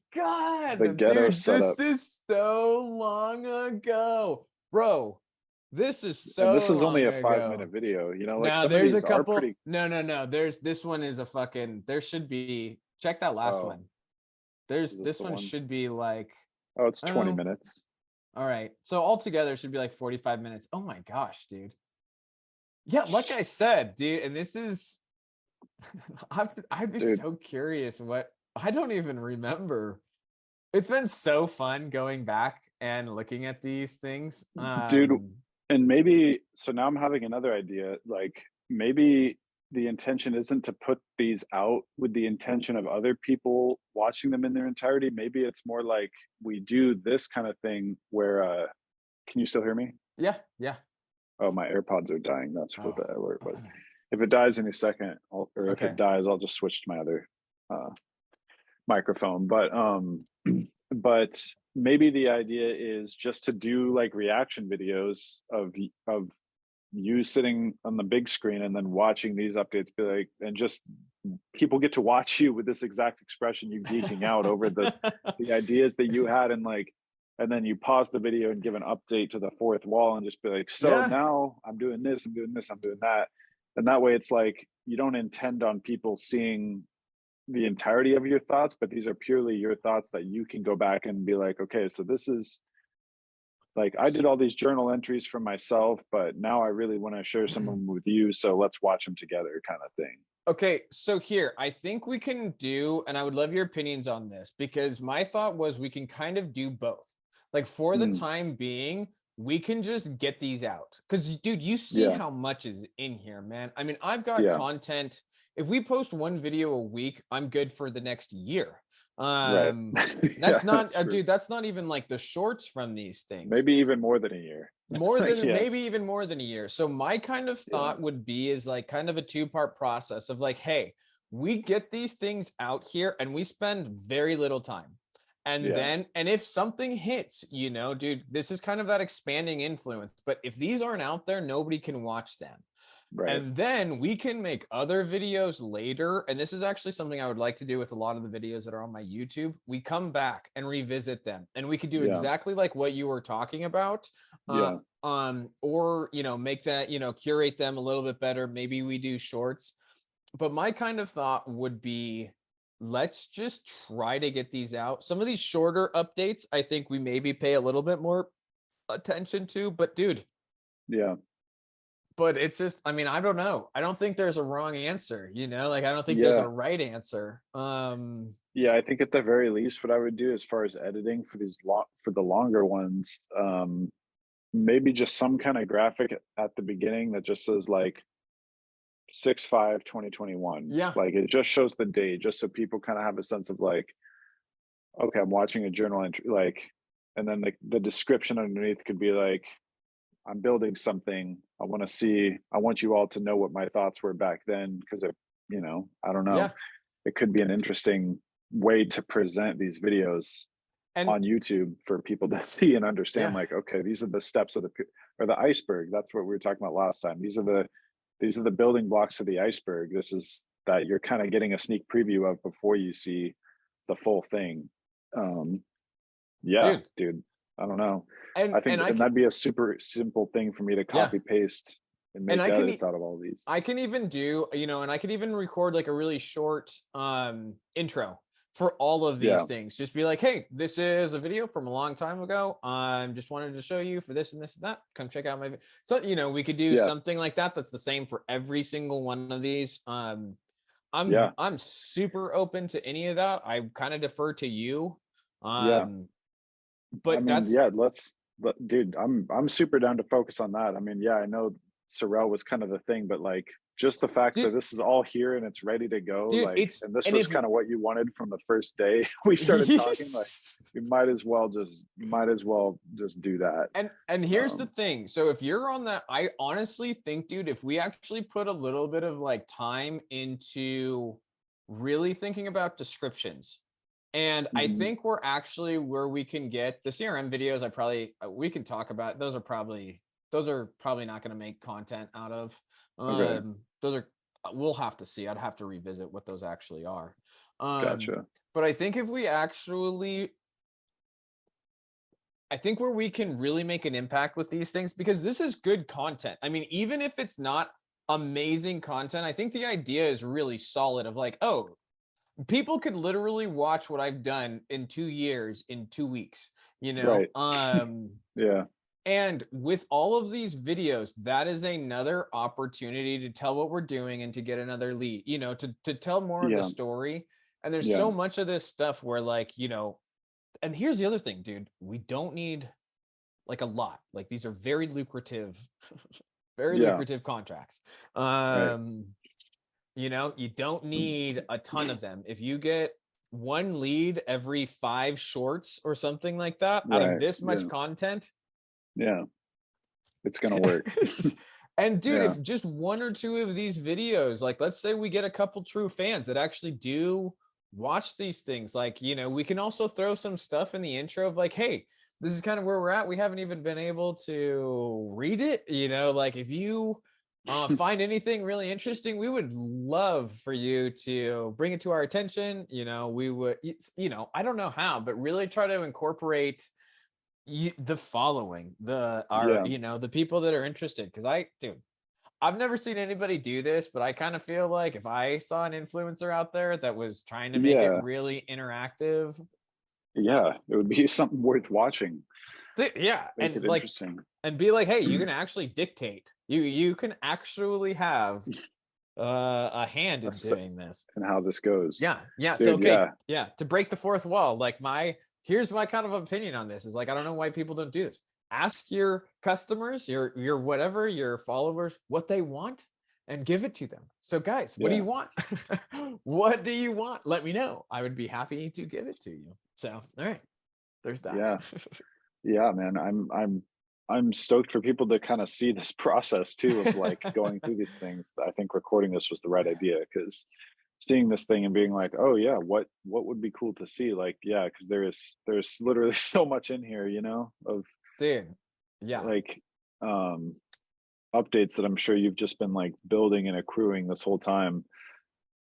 The god, ghetto dude. This setup, is so long ago, bro. This is and this so is only long a 5 minute ago. video. You know, like No, some of there's a these are couple. pretty. No, no, no. There's this one is a fucking. There should be. Check that last Oh, one. is this This the one one? should be like, Oh, it's 20 oh, minutes. all right. So altogether it should be like 45 minutes. Oh my gosh, dude. Yeah, like I said, dude, and this is I'd be Dude, so curious what I don't even remember. It's been so fun going back and looking at these things. dude, and maybe so now I'm having another idea. Like maybe the intention isn't to put these out with the intention of other people watching them in their entirety. Maybe it's more like we do this kind of thing where can you still hear me? Yeah, yeah. Oh, my AirPods are dying. That's what Oh. the alert was. If it dies any second, or if it Okay. dies, I'll just switch to my other uh, microphone. But maybe the idea is just to do like reaction videos of you sitting on the big screen and then watching these updates, be like, and just people get to watch you with this exact expression, you geeking out over the ideas that you had, and like, and then you pause the video and give an update to the fourth wall and just be like, so Yeah. now I'm doing this, I'm doing this, I'm doing that. And that way it's like you don't intend on people seeing the entirety of your thoughts, but these are purely your thoughts that you can go back and be like, okay, so this is like I did all these journal entries for myself, but now I really want to share some of them with you. So let's watch them together, kind of thing. Okay, so here, I think we can do, and I would love your opinions on this because my thought was we can kind of do both. Like for the Mm, time being, we can just get these out. Because, dude, you see yeah, how much is in here, man. I mean, I've got yeah, content. If we post one video a week, I'm good for the next year. right. Um, Yeah, that's not, that's true. dude, that's not even like the shorts from these things. Maybe even more than a year. More than Yeah, maybe even more than a year. So my kind of yeah, thought would be is like kind of a two-part process of like, hey, we get these things out here and we spend very little time. And yeah, then, and if something hits, you know, dude, this is kind of that expanding influence. But if these aren't out there, nobody can watch them. Right. And then we can make other videos later. And this is actually something I would like to do with a lot of the videos that are on my YouTube. We come back and revisit them, and we could do Yeah. exactly like what you were talking about. Uh, Yeah. or, make that, curate them a little bit better. Maybe we do shorts. But my kind of thought would be, let's just try to get these out. Some of these shorter updates, I think we maybe pay a little bit more attention to. But dude, Yeah. but it's just, I mean, I don't know. I don't think there's a wrong answer, like I don't think there's Yeah. a right answer. Yeah, I think at the very least, what I would do as far as editing for for the longer ones, maybe just some kind of graphic at the beginning that just says like 6/5/2021. Yeah. Like it just shows the date, just so people kind of have a sense of like, okay, I'm watching a journal entry, like, and then the description underneath could be like, I'm building something. I want you all to know what my thoughts were back then, because I don't know. Yeah. It could be an interesting way to present these videos And on YouTube for people to see and understand, yeah. like, okay, these are the steps of or the iceberg. That's what we were talking about last time. These are the building blocks of the iceberg. This is that you're kind of getting a sneak preview of before you see the full thing. Um, yeah, Dude. dude. I don't know. And I think, and I and can, that'd be a super simple thing for me to yeah. copy paste and And make edits out of all these. I can even do, and I could even record like a really short intro for all of these Yeah, things. Just be like, hey, this is a video from a long time ago. Just wanted to show you for this and this and that. Come check out my so we could do yeah, something like that that's the same for every single one of these. yeah, I'm super open to any of that. I kind of defer to you. yeah. Um, I but mean, that's yeah, dude, I'm super down to focus on that. I mean, yeah, I know SIRREL was kind of the thing, but like just the fact that dude, this is all here and it's ready to go, dude, like, it's and this and was if kind of what you wanted from the first day we started talking, like, we might as well just do that. and here's the Um, thing. So if you're on that, I honestly think, dude, if we actually put a little bit of like time into really thinking about descriptions, and I mhm. think we're actually where we can get the CRM videos. I probably we can talk about those are probably not going to make content out of. Okay, Those are we'll have to see. I'd have to revisit what those actually are. Um, gotcha. but I think if we actually I think where we can really make an impact with these things, because this is good content. I mean, even if it's not amazing content, I think the idea is really solid of like, oh, people could literally watch what I've done in 2 years in 2 weeks, Right. Yeah. and with all of these videos, that is another opportunity to tell what we're doing and to get another lead, to tell more of the Yeah. story. And there's Yeah. so much of this stuff where like, and here's the other thing, dude, we don't need like a lot. Like these are very lucrative, very Yeah. lucrative contracts. Right. You don't need a ton of them. If you get one lead every 5 shorts or something like that out of Right. this much Yeah. content, Yeah. It's gonna work. and dude, Yeah. if just one or two of these videos, like let's say we get a couple true fans that actually do watch these things, like, we can also throw some stuff in the intro of like, hey, this is kind of where we're at. We haven't even been able to read it, like if you find anything really interesting, we would love for you to bring it to our attention. We would, I don't know how, but really try to incorporate the following, Yeah. the people that are interested. Because dude, I've never seen anybody do this, but I kind of feel like if I saw an influencer out there that was trying to make it Yeah. really interactive, Yeah. It would be something worth watching. yeah, Make and it like, interesting. and be like, hey, you can actually dictate. You can actually have a hand A in s- doing this. and how this goes. Yeah, yeah. So Dude, okay, yeah. yeah. To break the fourth wall, like here's my kind of opinion on this is like I don't know why people don't do this. Ask your customers, your whatever, your followers, what they want, and give it to them. So guys, what do Yeah. you want? What do you want? Let me know. I would be happy to give it to you. So all right, there's that. Yeah. Yeah, man. I'm stoked for people to kind of see this process too of like going through these things. I think recording this was the right idea, because seeing this thing and being like, oh yeah, what would be cool to see? Like, yeah, because there's literally so much in here, of Dude. Yeah. like, um updates that I'm sure you've just been like building and accruing this whole time.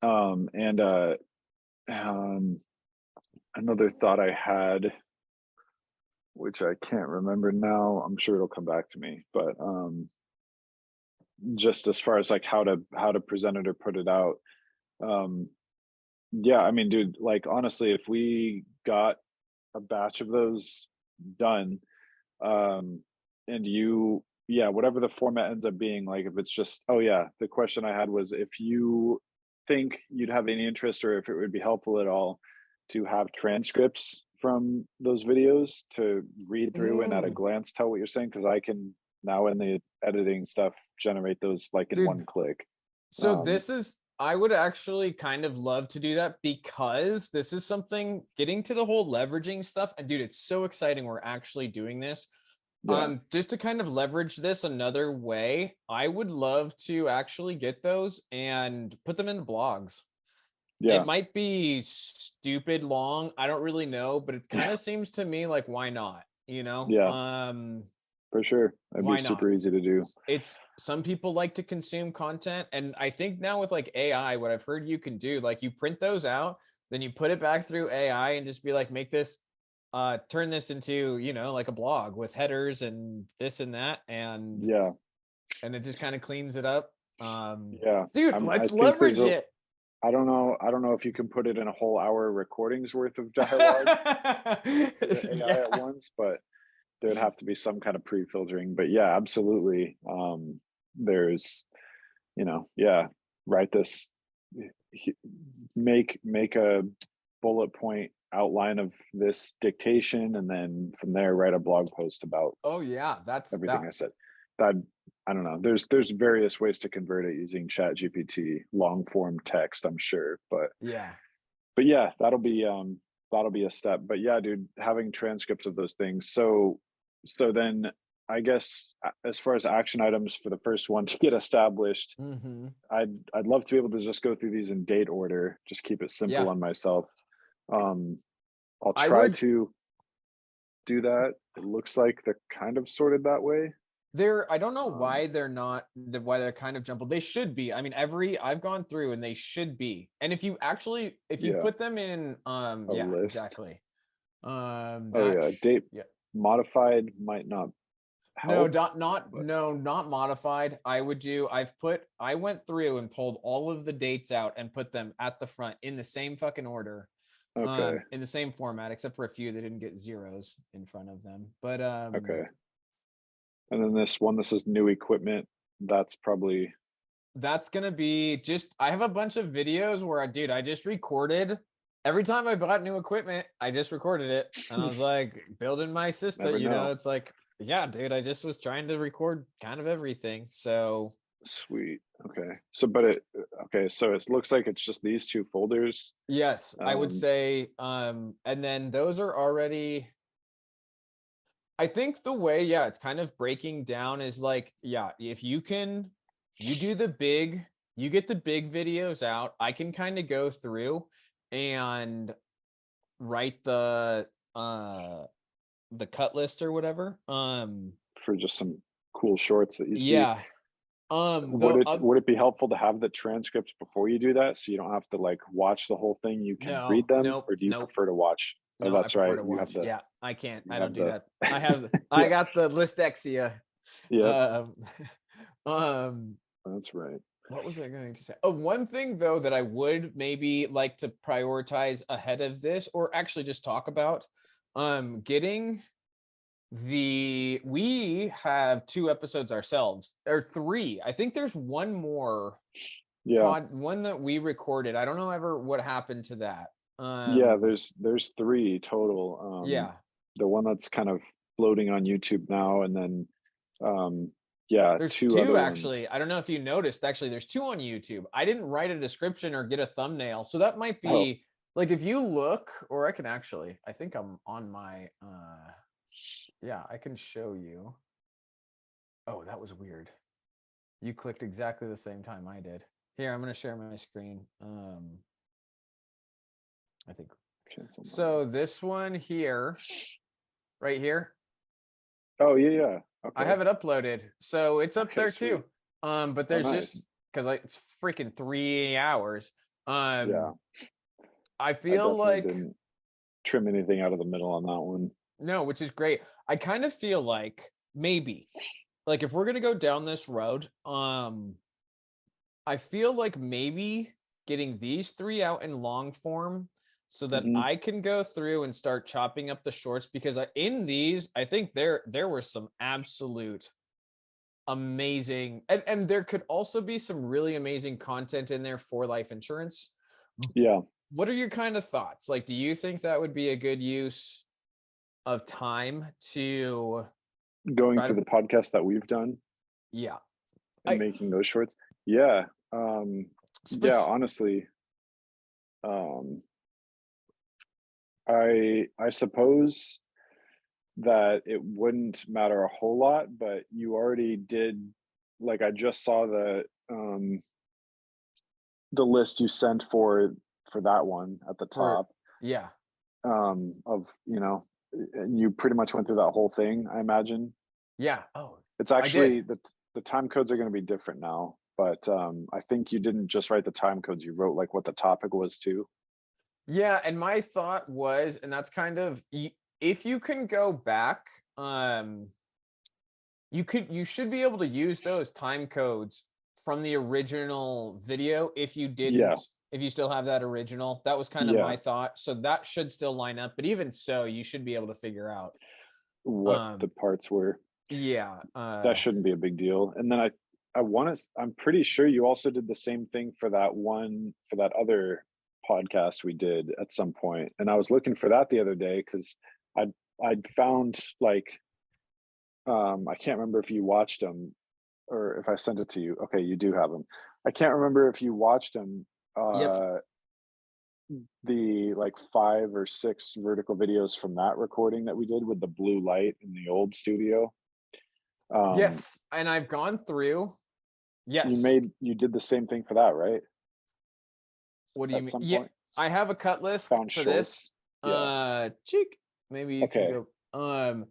And um, another thought I had, which I can't remember now, I'm sure it'll come back to me, but just as far as like how to present it or put it out. Um, yeah, I mean, dude, like honestly, if we got a batch of those done, um and you, yeah, whatever the format ends up being, like if it's just, oh yeah, the question I had was if you think you'd have any interest or if it would be helpful at all to have transcripts from those videos to read through and at a Mm, glance tell what you're saying, because I can now in the editing stuff generate those like in dude, one click. so um this is I would actually kind of love to do that because this is something getting to the whole leveraging stuff. And dude, it's so exciting we're actually doing this. yeah, Just to kind of leverage this another way, I would love to actually get those and put them into blogs. It yeah, might be stupid long, I don't really know, but it kind yeah, of seems to me like why not, you know? yeah, for sure, that'd be Why not? super easy to do. It's some people like to consume content, and I think now with like AI, what I've heard you can do, like you print those out, then you put it back through AI and just be like, make this turn this into, you know, like a blog with headers and this and that, Yeah, and it just kind of cleans it up. yeah, Dude, I let's think there's leverage a, it. I don't know if you can put it in a whole hour recordings worth of dialogue to the AI at Yeah. once, but there'd have to be some kind of pre-filtering. But yeah, absolutely. There's, yeah, write this, make a bullet point outline of this dictation, and then from there write a blog post about Oh yeah, that's everything that. I said. That, I don't know. There's various ways to convert it using Chat GPT, long form text, I'm sure. Yeah. But yeah, that'll be a step. But yeah, dude, having transcripts of those things. So then I guess as far as action items for the first one to get established, Mm-hmm. I'd love to be able to just go through these in date order, just keep it simple Yeah. on myself. Um, I'll I try would to do that. It looks like they're kind of sorted that way. They're I don't know Um, why they're not why they're kind of jumbled. They should be. I mean, every I've gone through and they should be. And if you yeah, put them in a yeah, list. exactly. Oh yeah, date Yeah. modified might not No, help, not but no, not modified. I went through and pulled all of the dates out and put them at the front in the same fucking order. okay, In the same format, except for a few that didn't get zeros in front of them. But okay. And then this one, this is new equipment. That's probably that's gonna be just I have a bunch of videos where I just recorded every time I bought new equipment, I just recorded it. And I was like building my system, never you know, know. it's like, yeah, dude, I just was trying to record kind of everything. So Sweet. Okay. So, but it, okay. So it looks like it's just these two folders. yes, I would Um, say, and then those are already I think the way, yeah, it's kind of breaking down is like, yeah, if you can, you do the big, you get the big videos out. I can kind of go through and write uh the cut list or whatever. for just some cool shorts that you see. Yeah. Would The it would it be helpful to have the transcripts before you do that, so you don't have to like watch the whole thing? You can read no, them, nope, or do you nope. prefer to watch? Oh, No, I that's prefer right. to watch. Yeah, I can't. I You don't have do the that. I yeah, got the listexia. yep. Um um That's right. what was I going to say? Oh, one thing though that I would maybe like to prioritize ahead of this, or actually just talk about, getting we have two episodes ourselves, or three. I think there's one more Yeah, one that we recorded. I don't know ever what happened to that. yeah. Um, There's three total. yeah, The one that's kind of floating on YouTube now, and then yeah, there's two two other actually. ones. I don't know if you noticed. Actually, there's two on YouTube. I didn't write a description or get a thumbnail, so that might Oh, be like if you look, or I can actually. I think I'm on my. Yeah, I can show you. Oh, that was weird. You clicked exactly the same time I did. Here, I'm going to share my screen. I think cancel mine. so. This one here, right here. Oh yeah, yeah. I Okay. have it uploaded, so it's up Okay, there sweet. too. But Oh, there's just nice. because it's freaking 3 hours. Um, Yeah, I I feel definitely like didn't trim anything out of the middle on that one. no, which is great. I kind of feel like maybe, like if we're gonna go down this road, I feel like maybe getting these three out in long form so that Hmm. I can go through and start chopping up the shorts because in these, I think there were some absolute amazing and there could also be some really amazing content in there for life insurance. Yeah, What are your kind of thoughts? Like, do you think that would be a good use of time to going try through to the podcast that we've done yeah. and I making those shorts. Yeah, yeah. spec- Honestly, um, I suppose that it wouldn't matter a whole lot, but you already did. Like, I just saw the list you sent for that one at the for top, yeah. of, and you pretty much went through that whole thing, I imagine. Yeah. Oh, It's I did. actually the time codes are going to be different now, but I think you didn't just write the time codes, you wrote like what the topic was too. Yeah, and my thought was, and that's kind of if you can go back, you should be able to use those time codes from the original video if you Yeah, didn't, if you still have that original. That was kind of yeah. my thought. So that should still line up, but even so, you should be able to figure out. What the Um, parts were. yeah, That shouldn't be a big deal. And then I want to, I'm pretty sure you also did the same thing for that one, for that other podcast we did at some point. And I was looking for that the other day because I'd found like, I can't remember if you watched them or if I sent it to you. Okay, you do have them. I can't remember if you watched them. yep. Uh, the like 5 or 6 vertical videos from that recording that we did with the blue light in the old studio. Um, Yes, and I've gone through. you Yes. made you did the same thing for that, right? What do you At mean? some Yeah, point, I have a cut list found for this. shorts. Yeah. Cheek. Maybe you can Okay. go.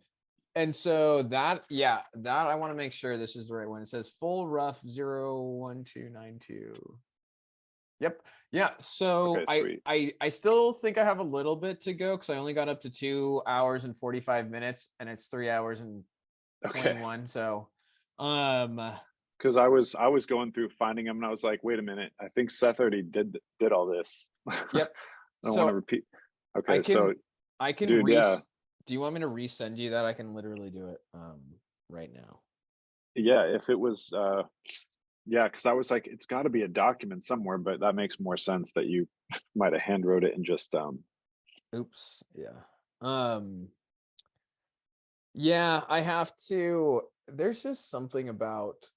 And so that, yeah, that I want to make sure this is the right one. It says full rough 01292. Yep. Yeah. So Okay. Sweet. I still think I have a little bit to go because I only got up to 2 hours and 45 minutes, and it's 3 hours and Okay. 21. So, um, Because I was going through finding them and I was like, wait a minute, I think Seth already did all this. I yep. don't want to So repeat. I Okay. So, can I can dude, yeah, do you want me to resend you that? I can literally do it right now. yeah. If it was, yeah, because I was like, it's got to be a document somewhere, but that makes more sense that you might have hand wrote it and just Oops. Yeah. Um yeah, I have to, there's just something about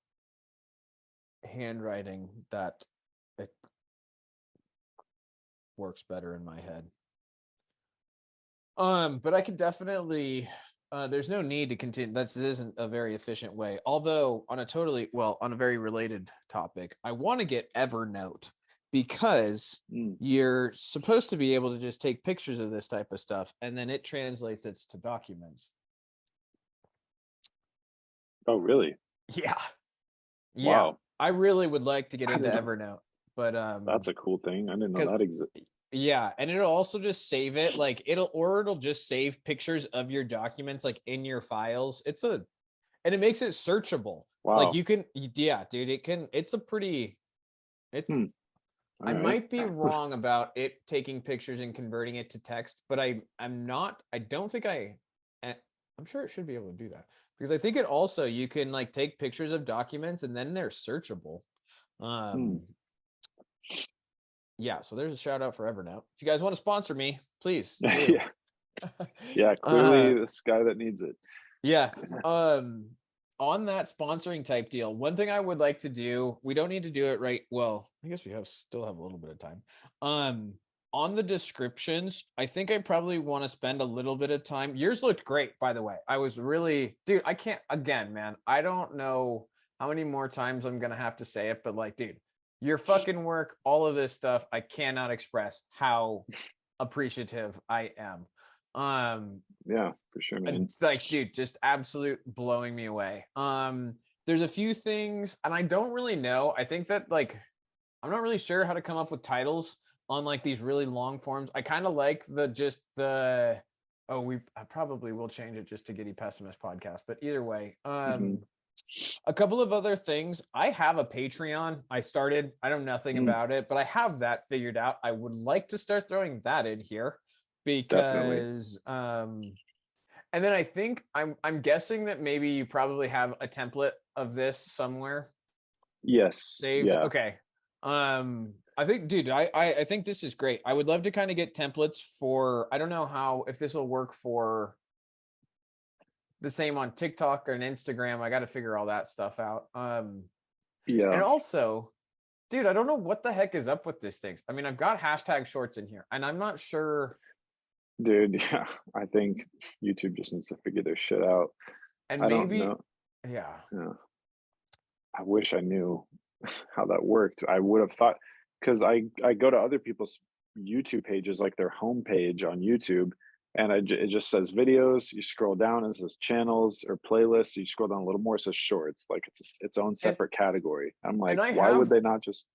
handwriting that it works better in my head. But I could definitely there's no need to continue. This isn't a very efficient way. Although on a totally, well, on a very related topic, I want to get Evernote because mm. you're supposed to be able to just take pictures of this type of stuff and then it translates it to documents. Oh, really? Yeah. Yeah. Wow. I really would like to get I into didn't know. Evernote, but That's a cool thing. I didn't know because that existed. yeah, and it'll also just save it, like it'll just save pictures of your documents like in your files. And it makes it searchable. Like Wow. you can, yeah, dude, it's a pretty, it's, Hmm. All I right. might be wrong about it taking pictures and converting it to text, but I'm not, I don't think I'm sure it should be able to do that because I think it also, you can like take pictures of documents and then they're searchable. Hmm. Yeah, so there's a shout out for Evernote. If you guys want to sponsor me, please do. Yeah. Yeah. uh Clearly, this guy that needs it. yeah. Um on that sponsoring type deal, one thing I would like to do, we don't need to do it right. Well, I guess we still have a little bit of time. Um on the descriptions, I think I probably want to spend a little bit of time. Yours looked great, by the way. I was really, dude, I can't, again, man, I don't know how many more times I'm gonna have to say it, but like, dude, your fucking work, all of this stuff, I cannot express how appreciative I am. Yeah, for sure, man. Like, dude, just absolute blowing me away. There's a few things, and I don't really know. I think that like I'm not really sure how to come up with titles on like these really long forms. I kind of like the I probably will change it just to Giddy Pessimist podcast, but either way, Hmm. a couple of other things. I have a Patreon. I started. I know nothing Mm, about it, but I have that figured out. I would like to start throwing that in here definitely. because and then I think I'm guessing that maybe you probably have a template of this somewhere Yes. saved. Yeah. Okay. I think, dude, I think this is great. I would love to kind of get templates for, I don't know how, if this will work for the same on TikTok or an Instagram. I got to figure all that stuff out. And Yeah. also, dude, I don't know what the heck is up with these things. I mean, I've got hashtag shorts in here, and I'm not sure. Dude, yeah. I think YouTube just needs to figure their shit out. And I don't maybe, know. yeah. Yeah. I wish I knew how that worked. I would have thought, because I go to other people's YouTube pages, like their homepage on YouTube, and it just says videos. You scroll down, and it says channels or playlists. You scroll down a little more, it says shorts. Like its own And separate category. I'm and like, why would they not just?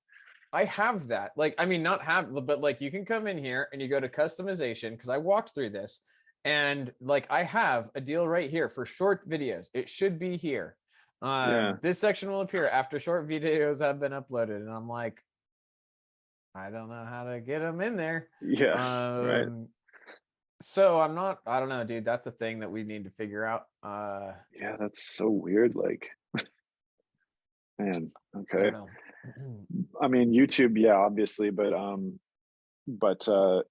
I have that. Like, I mean, not have, but like you can come in here and you go to customization because I walked through this, and like I have a deal right here for short videos. It should be here. Yeah. This section will appear after short videos have been uploaded, and I'm like, I don't know how to get them in there. Yeah. Right. Um, so I'm not. I don't know, dude. That's a thing that we need to figure out. Yeah. That's so weird. Like, man. I don't Okay. know. I mean, YouTube. Yeah, obviously, but the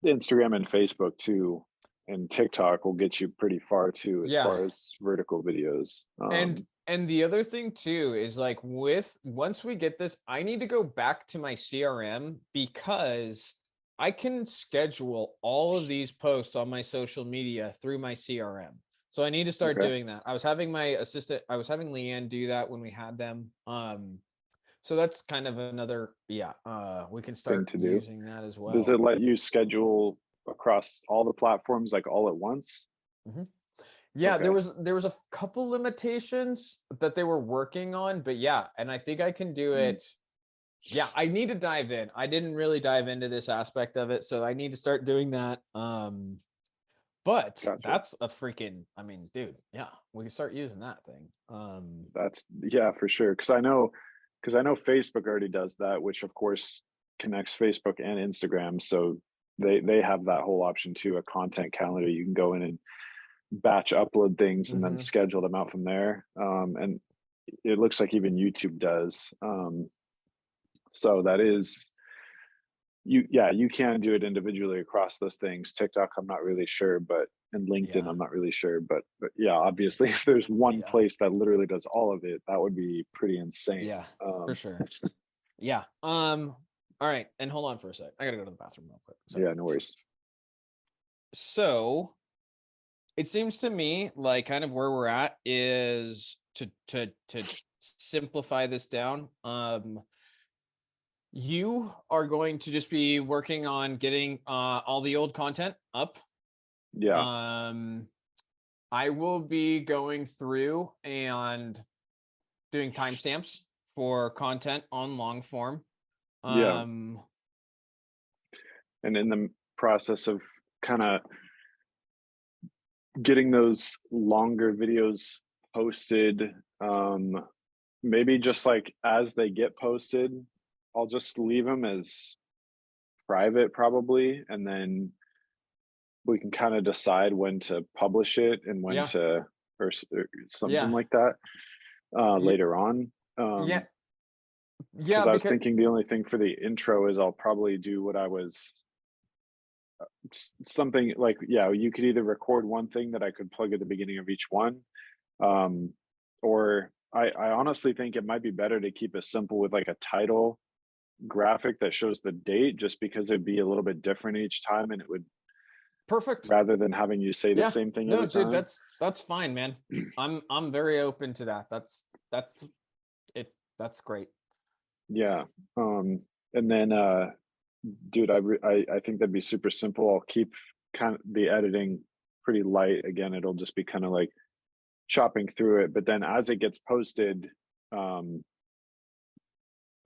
Instagram and Facebook too, and TikTok will get you pretty far too, as Yeah. far as vertical videos. And the other thing too is like with once we get this, I need to go back to my CRM because I can schedule all of these posts on my social media through my CRM. So I need to start Okay, doing that. I was having my assistant, I was having Leanne do that when we had them. So that's kind of another, yeah, we can thing start to do. using that as Does it well. let you schedule across all the platforms like all at once? Mhm. Yeah, Okay. there was a couple limitations that they were working on, but yeah, and I think I can do Mm, it. Yeah, I need to dive in. I didn't really dive into this aspect of it, so I need to start doing that. But gotcha. that's a freaking, I mean, dude, yeah, we can start using that thing. That's yeah, for sure. Because I know Facebook already does that, which of course connects Facebook and Instagram. So they have that whole option too, a content calendar. You can go in and batch upload things and then Mm-hmm. schedule them out from there. And it looks like even YouTube does. So that is you. Yeah, you can do it individually across those things. TikTok, I'm not really sure, but and LinkedIn, Yeah, I'm not really sure, but yeah, obviously, if there's one yeah, place that literally does all of it, that would be pretty insane. yeah, for sure. Yeah. All right, and hold on for a sec. I gotta go to the bathroom real quick. Sorry. Yeah, no worries. So it seems to me like kind of where we're at is to simplify this down. You are going to just be working on getting all the old content up. Yeah, um I will be going through and doing timestamps for content on long form. yeah, um and in the process of kind of getting those longer videos posted, maybe just like as they get posted, I'll just leave them as private probably, and then we can kind of decide when to publish it and when yeah, to or something yeah, like that yeah, later on. yeah, yeah, Because I was because thinking the only thing for the intro is I'll probably do what I was something like, yeah, you could either record one thing that I could plug at the beginning of each one, um, or I honestly think it might be better to keep it simple with like a title graphic that shows the date, just because it'd be a little bit different each time, and it would, perfect. rather than having you say the Yeah, same thing no, every dude, time. that's fine, man. I'm very open to that. That's it. That's great. Yeah. And then dude, I think that'd be super simple. I'll keep kind of the editing pretty light. Again, it'll just be kind of like chopping through it. But then as it gets posted, um,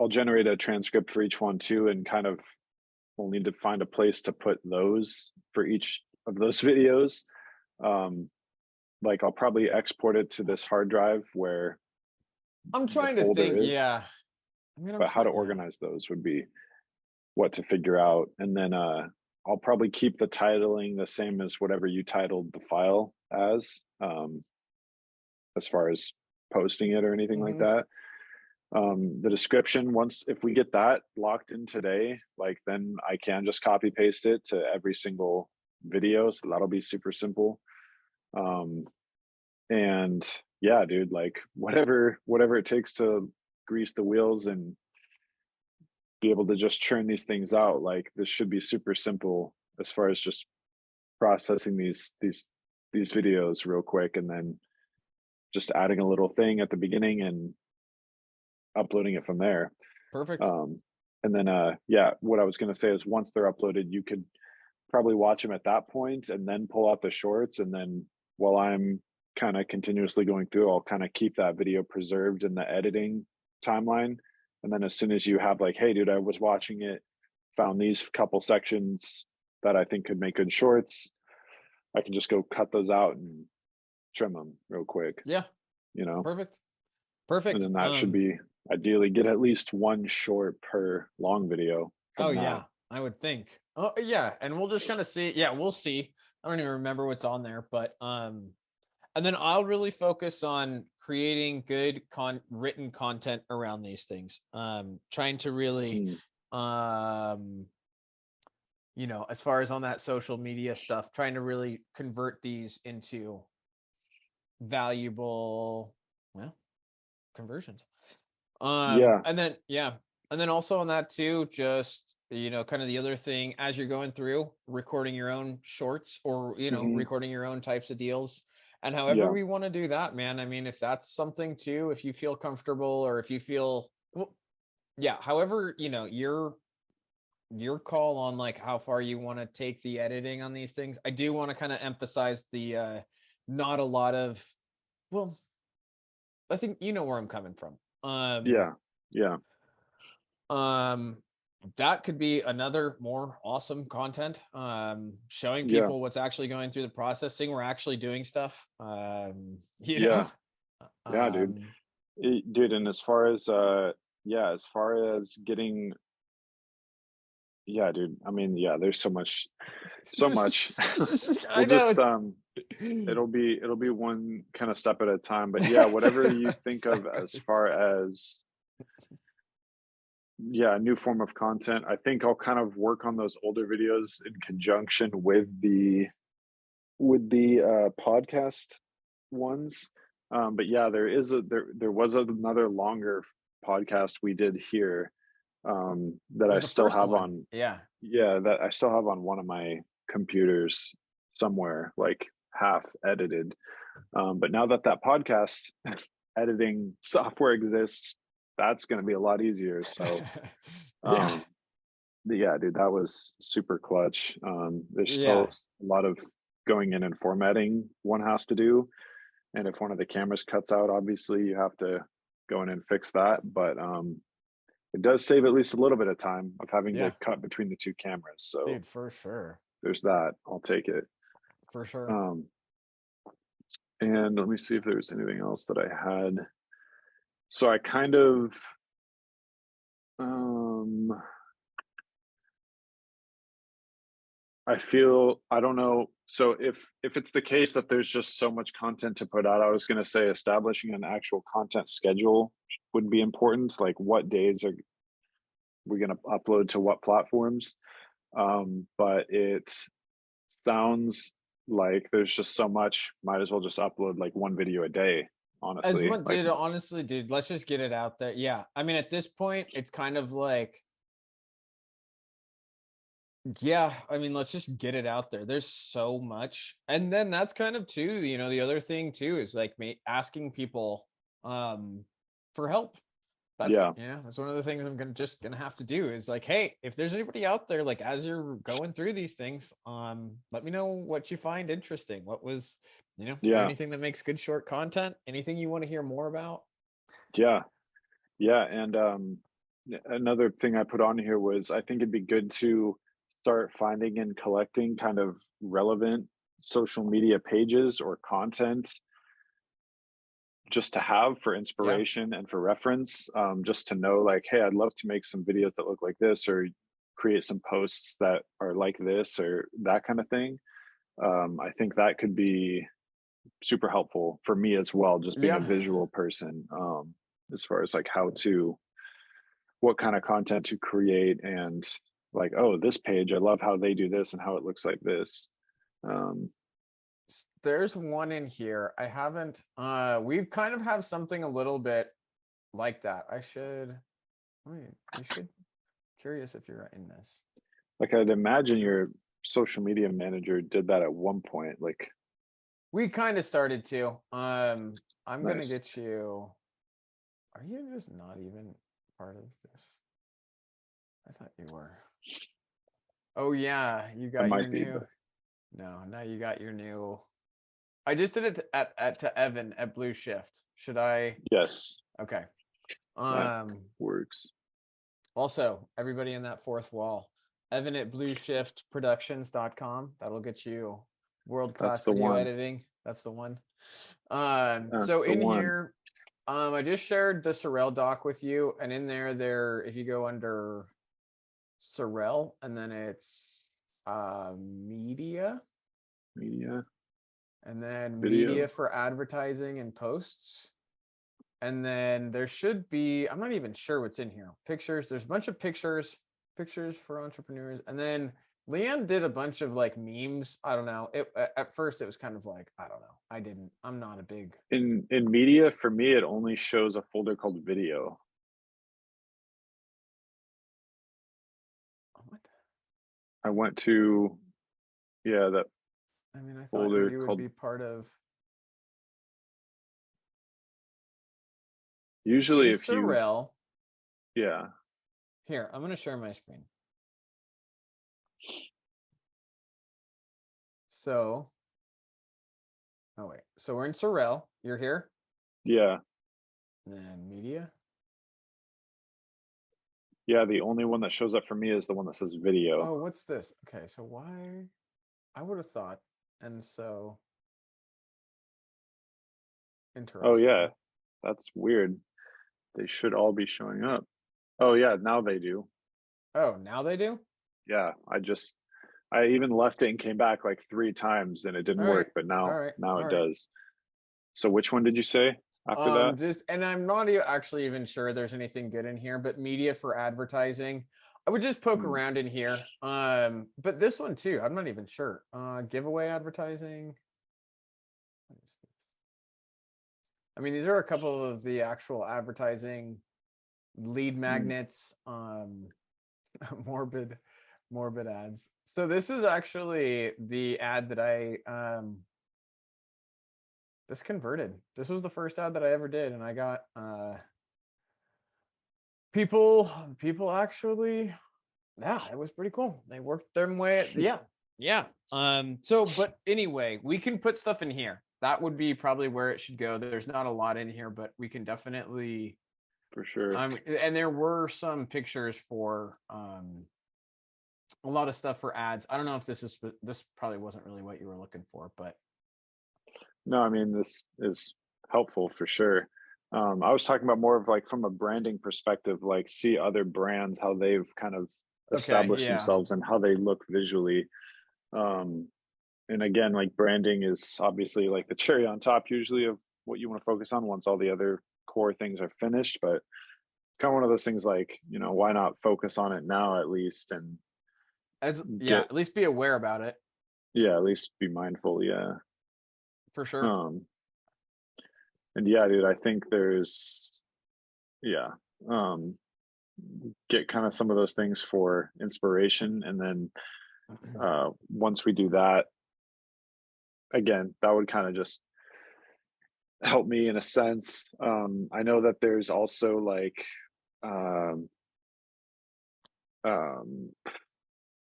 I'll generate a transcript for each one too, and kind of we'll need to find a place to put those for each of those videos. Um, like I'll probably export it to this hard drive where I'm the trying to folder think. is, Yeah. I mean, I'm but how to trying. Yeah. organize those would be what to figure out. And then I'll probably keep the titling the same as whatever you titled the file as far as posting it or anything like Hmm. that. The description, once if we get that locked in today, like then I can just copy paste it to every single video. So that'll be super simple. Um, and yeah, dude, like whatever it takes to grease the wheels and be able to just churn these things out. Like this should be super simple as far as just processing these videos real quick, and then just adding a little thing at the beginning and uploading it from there. Perfect. Um, and then yeah, what I was going to say is once they're uploaded, you could probably watch them at that point and then pull out the shorts, and then while I'm kind of continuously going through, I'll kind of keep that video preserved in the editing timeline. And then as soon as you have like, hey dude, I was watching it, found these couple sections that I think could make good shorts, I can just go cut those out and trim them real quick, Yeah. you know. Perfect. And Perfect. then that should be ideally get at least one short per long video Oh from that. yeah, I would think. Oh yeah, and we'll just kind of see. Yeah, we'll see. I don't even remember what's on there, but and then I'll really focus on creating good written content around these things. Trying to really Mm, um as far as on that social media stuff, trying to really convert these into valuable, well, conversions. yeah. And then yeah, and then also on that too, just kind of the other thing as you're going through recording your own shorts or Hmm. recording your own types of deals. And however Yeah. we want to do that, man. I mean, if that's something too, if you feel comfortable or if you feel well, yeah, however, your call on like how far you want to take the editing on these things. I do want to kind of emphasize the not a lot of, well, I think you know where I'm coming from. Yeah. Yeah. Um, that could be another more awesome content. Showing Yeah. people what's actually going through the process, seeing we're actually doing stuff. You Yeah. know, Yeah, dude. um, Dude, and as far as yeah, as far as getting, yeah, dude. I mean, yeah, there's so much. I We'll know just it's it'll be one kind of step at a time. But yeah, whatever you think of as exactly. far as, yeah, a new form of content, I think I'll kind of work on those older videos in conjunction with the podcast ones. But yeah, there was another longer podcast we did here, that It I was the still first have one. on, Yeah. yeah, that I still have on one of my computers somewhere, like half edited. But now that that podcast editing software exists, that's going to be a lot easier. So Yeah. um, yeah, dude, that was super clutch. There's still Yeah. a lot of going in and formatting one has to do, and if one of the cameras cuts out, obviously you have to go in and fix that. But it does save at least a little bit of time of having to Yeah. cut between the two cameras. So Dude, for sure. there's that. I'll take it. For sure. Um, and let me see if there's anything else that I had. So I kind of um I feel, I don't know. So if it's the case that there's just so much content to put out, I was going to say establishing an actual content schedule would be important. Like what days are we going to upload to what platforms? But it sounds like there's just so much. Might as well just upload like one video a day. As Honestly, much, like dude, honestly, dude, let's just get it out there. Yeah. I mean, at this point, it's kind of like, yeah, I mean, let's just get it out there. There's so much. And then that's kind of too, the other thing too is like me asking people for help. That's, Yeah. that's one of the things I'm just gonna have to do is like, hey, if there's anybody out there, like as you're going through these things, let me know what you find interesting. What was, is there Yeah. anything that makes good short content? Anything you want to hear more about? Yeah. Yeah. And another thing I put on here was I think it'd be good to start finding and collecting kind of relevant social media pages or content just to have for Yeah. inspiration and for reference, just to know like, hey, I'd love to make some videos that look like this, or create some posts that are like this, or that kind of thing. I think that could be super helpful for me as well, just being a Yeah. visual person, as far as like how to, what kind of content to create, and like, oh, this page, I love how they do this and how it looks like this. Um, There's one in here. I haven't, we kind of have something a little bit like that. You should, curious if you're in this. like I'd imagine your social media manager did that at one point. Like, We kind of started to. I'm gonna nice. get you. Are you just not even part of this? I thought you were. Oh yeah, you It got your might be, new. but No, now you got your new. I just did it to Evan at Blue Shift. Should I? yes, Okay. that Um. works. Also, everybody in that fourth wall, Evan at blueshiftproductions.com. That'll get you world That's class the video one. editing. That's the one. That's So the in one. here, I just shared the SIRREL doc with you, and in there, if you go under SIRREL, and then it's media, Media, and then media video. for advertising and posts. And then there should be, I'm not even sure what's in here. Pictures, there's a bunch of pictures for entrepreneurs. And then Leanne did a bunch of like memes. I don't know. At first it was kind of like, I don't know. I'm not a big. In media, for me, it only shows a folder called video. What? I went to, yeah, that I mean, I thought folder you would called, be part of usually in if you, SIRREL. yeah, Here, I'm going to share my screen. So, oh wait. So we're in SIRREL. You're here. yeah, And then media. yeah, the only one that shows up for me is the one that says video. Oh, what's this? Okay, so why? I would have thought. And so Oh, yeah, interesting. that's weird. They should all be showing up. Oh, yeah, now they do. Oh, now they do? Yeah, I even left it and came back like 3 times and it didn't All right. work, but All now right. now All it right. does. So which one did you say after that? Just and I'm not actually even sure there's anything good in here, but media for advertising. I would just poke Hmm, around in here. But this one too, I'm not even sure. Giveaway advertising. What is this? I mean, these are a couple of the actual advertising lead hmm. magnets, morbid, morbid ads. So this is actually the ad that this converted. This was the first ad that I ever did, and I got people actually, yeah, it was pretty cool. They worked their way, yeah, yeah. So but anyway, we can put stuff in here. That would be probably where it should go. There's not a lot in here, but we can definitely For sure. and there were some pictures for a lot of stuff for ads. I don't know if this probably wasn't really what you were looking for, but No, I mean, this is helpful for sure. I was talking about more of like from a branding perspective, like see other brands, how they've kind of okay, established yeah. themselves and how they look visually. Um, and again, like branding is obviously like the cherry on top usually of what you want to focus on once all the other core things are finished. But kind of one of those things like, why not focus on it now at least and As yeah, get, at least be aware about it yeah, at least be mindful. Yeah. for sure. Um, and yeah, dude, I think there's, yeah, um, get kind of some of those things for inspiration. And then once we do that, again, that would kind of just help me in a sense. I know that there's also like um, um,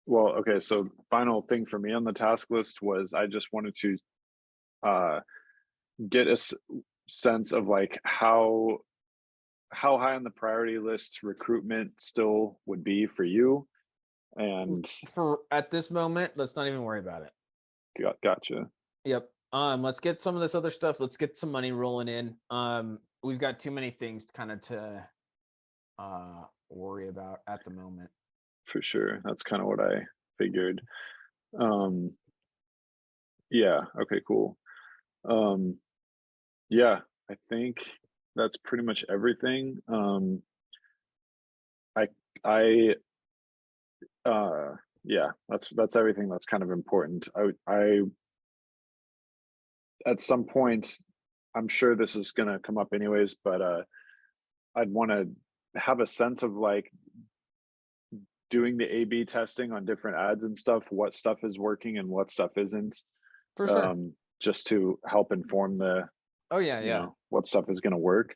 well, okay, so final thing for me on the task list was I just wanted to uh, get a sense of like how high on the priority list recruitment still would be for you. And For at this moment, let's not even worry about it. gotcha. Yep. Let's get some of this other stuff. Let's get some money rolling in. We've got too many things to worry about at the moment. For sure. That's kind of what I figured. Um, yeah, okay, cool. Um, yeah, I think that's pretty much everything. I I yeah, that's everything that's kind of important. I at some point, I'm sure this is gonna come up anyways, but I'd want to have a sense of like doing the A/B testing on different ads and stuff, what stuff is working and what stuff isn't, For sure. just to help inform the, Oh yeah, yeah. what stuff is going to work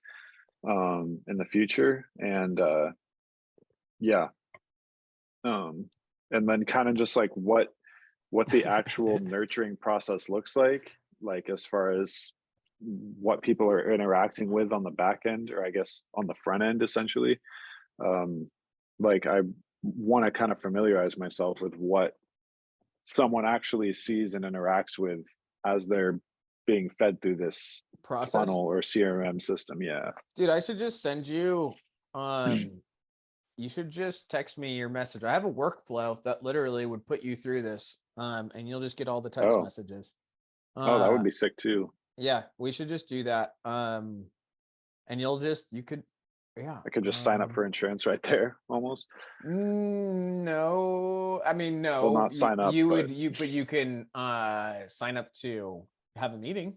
in the future. And yeah, and then kind of just like what the actual nurturing process looks like as far as what people are interacting with on the back end, or I guess on the front end, essentially. Um, like I want to kind of familiarize myself with what someone actually sees and interacts with as they're being fed through this Process. funnel or CRM system. Yeah. Dude, I should just send you you should just text me your message. I have a workflow that literally would put you through this. And you'll just get all the text Oh, messages. oh, that Uh would be sick too. yeah, we should just do that. And you could yeah. I could just sign up for insurance right there almost. No, I mean, Well, no, not sign up, you but would, but you can sign up to have a meeting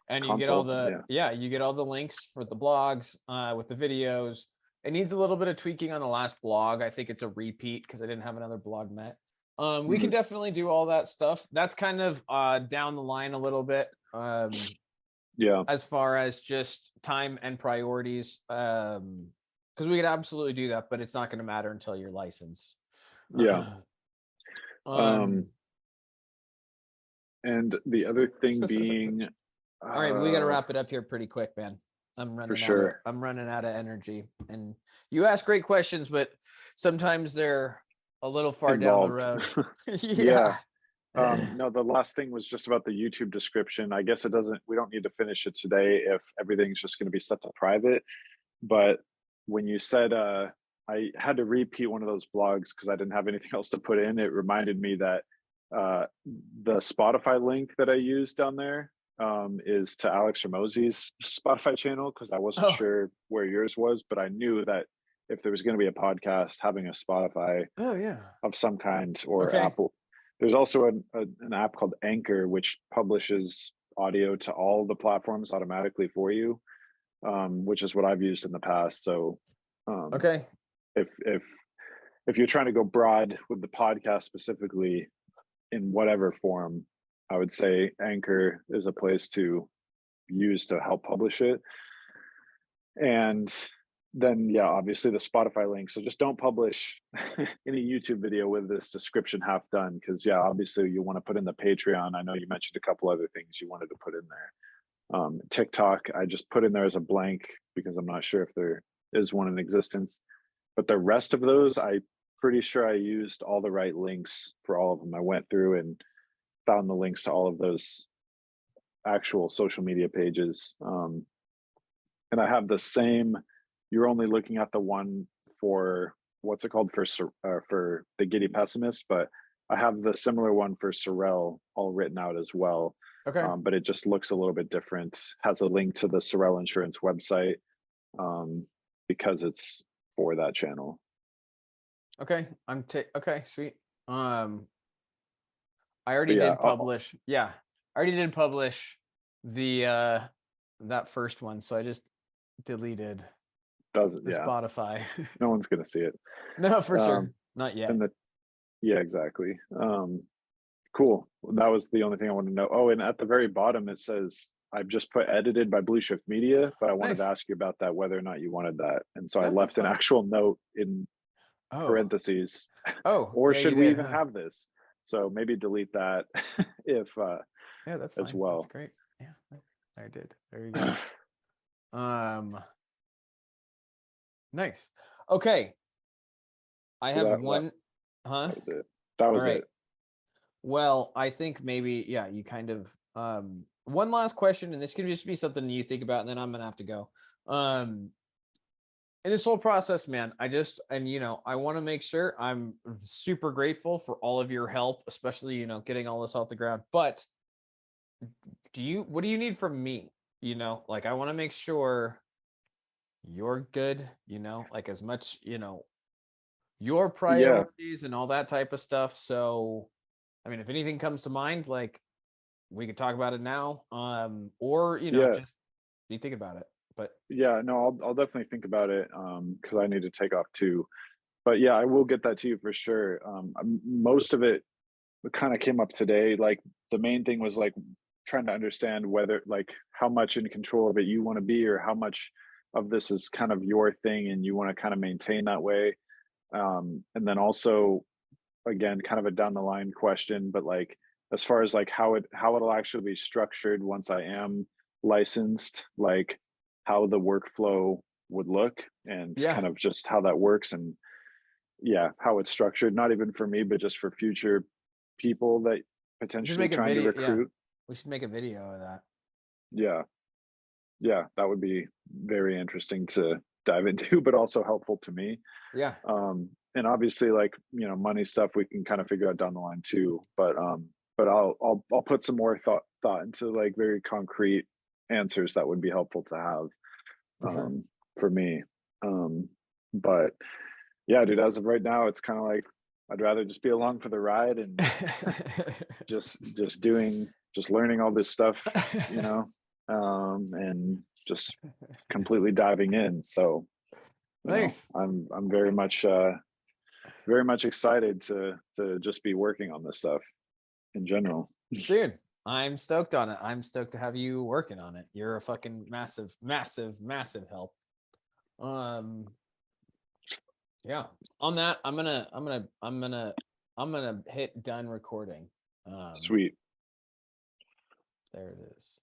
and you get all consult. the, Yeah. yeah, you get all the links for the blogs with the videos. It needs a little bit of tweaking on the last blog. I think it's a repeat because I didn't have another blog met. We can Mhm. definitely do all that stuff. That's kind of down the line a little bit. Yeah. As far as just time and priorities, because we could absolutely do that, but it's not going to matter until you're licensed. Yeah. um Um, and the other thing all being, right, we got to uh, wrap it up here pretty quick, man. for sure, I'm running out of energy, and you ask great questions, but sometimes they're a little far down the involved. road. Yeah. Yeah. No, the last thing was just about the YouTube description. I guess we don't need to finish it today if everything's just going to be set to private. But when you said, I had to repeat one of those blogs because I didn't have anything else to put in, it reminded me that uh, the Spotify link that I used down there is to Alex Ramosey's Spotify channel because I wasn't Oh, sure where yours was, but I knew that if there was going to be a podcast, having a Spotify oh yeah. of some kind or Okay. Apple. There's also an app called Anchor, which publishes audio to all the platforms automatically for you, which is what I've used in the past. So um, Okay. if you're trying to go broad with the podcast specifically in whatever form, I would say Anchor is a place to use to help publish it. And then yeah, obviously the Spotify link. So just don't publish any YouTube video with this description half done because yeah, obviously you want to put in the Patreon. I know you mentioned a couple other things you wanted to put in there. TikTok, I just put in there as a blank because I'm not sure if there is one in existence. But the rest of those, I pretty sure I used all the right links for all of them. I went through and found the links to all of those actual social media pages. And I have the same. You're only looking at the one for what's it called for the Giddy Pessimist, but I have the similar one for SIRREL all written out as well. Okay. But it just looks a little bit different. Has a link to the SIRREL insurance website because it's for that channel. Okay. Okay, sweet. Um I already But yeah, did publish. Yeah. I already did publish the that first one, so I just deleted doesn't the yeah, Spotify. no one's gonna see it. No, for sure. Um, Not and yet. the Yeah, exactly. Cool. That was the only thing I wanted to know. Oh, and at the very bottom it says I've just put edited by Blue Shift Media, but I wanted to Nice. ask you about that, whether or not you wanted that. And so I Yeah, that's left an fine. actual note in Oh, parentheses, oh, or yeah, should you we did, even huh? have this? So maybe delete that if Yeah, that's as fine. That's well. great. Yeah, I did. There you go. Um, nice. Okay, I So have that one. Huh? that was it. That All was right. it. Well, I think maybe, yeah, you kind of one last question, and this can just be something you think about, and then I'm gonna have to go. Um, in this whole process, man, I want to make sure I'm super grateful for all of your help, especially, getting all this off the ground. But what do you need from me? Like I want to make sure you're good, like as much, your Yeah, priorities and all that type of stuff. So, I mean, if anything comes to mind, like we could talk about it now. Or, yeah, just you think about it. But yeah. No, I'll definitely think about it because I need to take off too. But yeah, I will get that to you for sure. Most of it kind of came up today. Like the main thing was like trying to understand whether like how much in control of it you want to be, or how much of this is kind of your thing and you want to kind of maintain that way. And then also, again, kind of a down the line question, but like as far as like how it'll actually be structured once I am licensed, like how the workflow would look, and yeah, kind of just how that works, and yeah, how it's structured, not even for me, but just for future people that we should potentially make a trying to video. Yeah, recruit. we should make a video of that. Yeah, yeah, that would be very interesting to dive into, but also helpful to me. Yeah, And obviously, like money stuff we can kind of figure out down the line too. But I'll put some more thought into like very concrete answers that would be helpful to have for sure. for me. But yeah, dude, as of right now, it's kind of like I'd rather just be along for the ride and just learning all this stuff, you know, and just completely diving in. So, Nice. I'm very much excited to just be working on this stuff in general. Dude, I'm stoked on it. I'm stoked to have you working on it. You're a fucking massive, massive, massive help. Um, yeah. On that, I'm gonna hit done recording. Um, Sweet. there it is.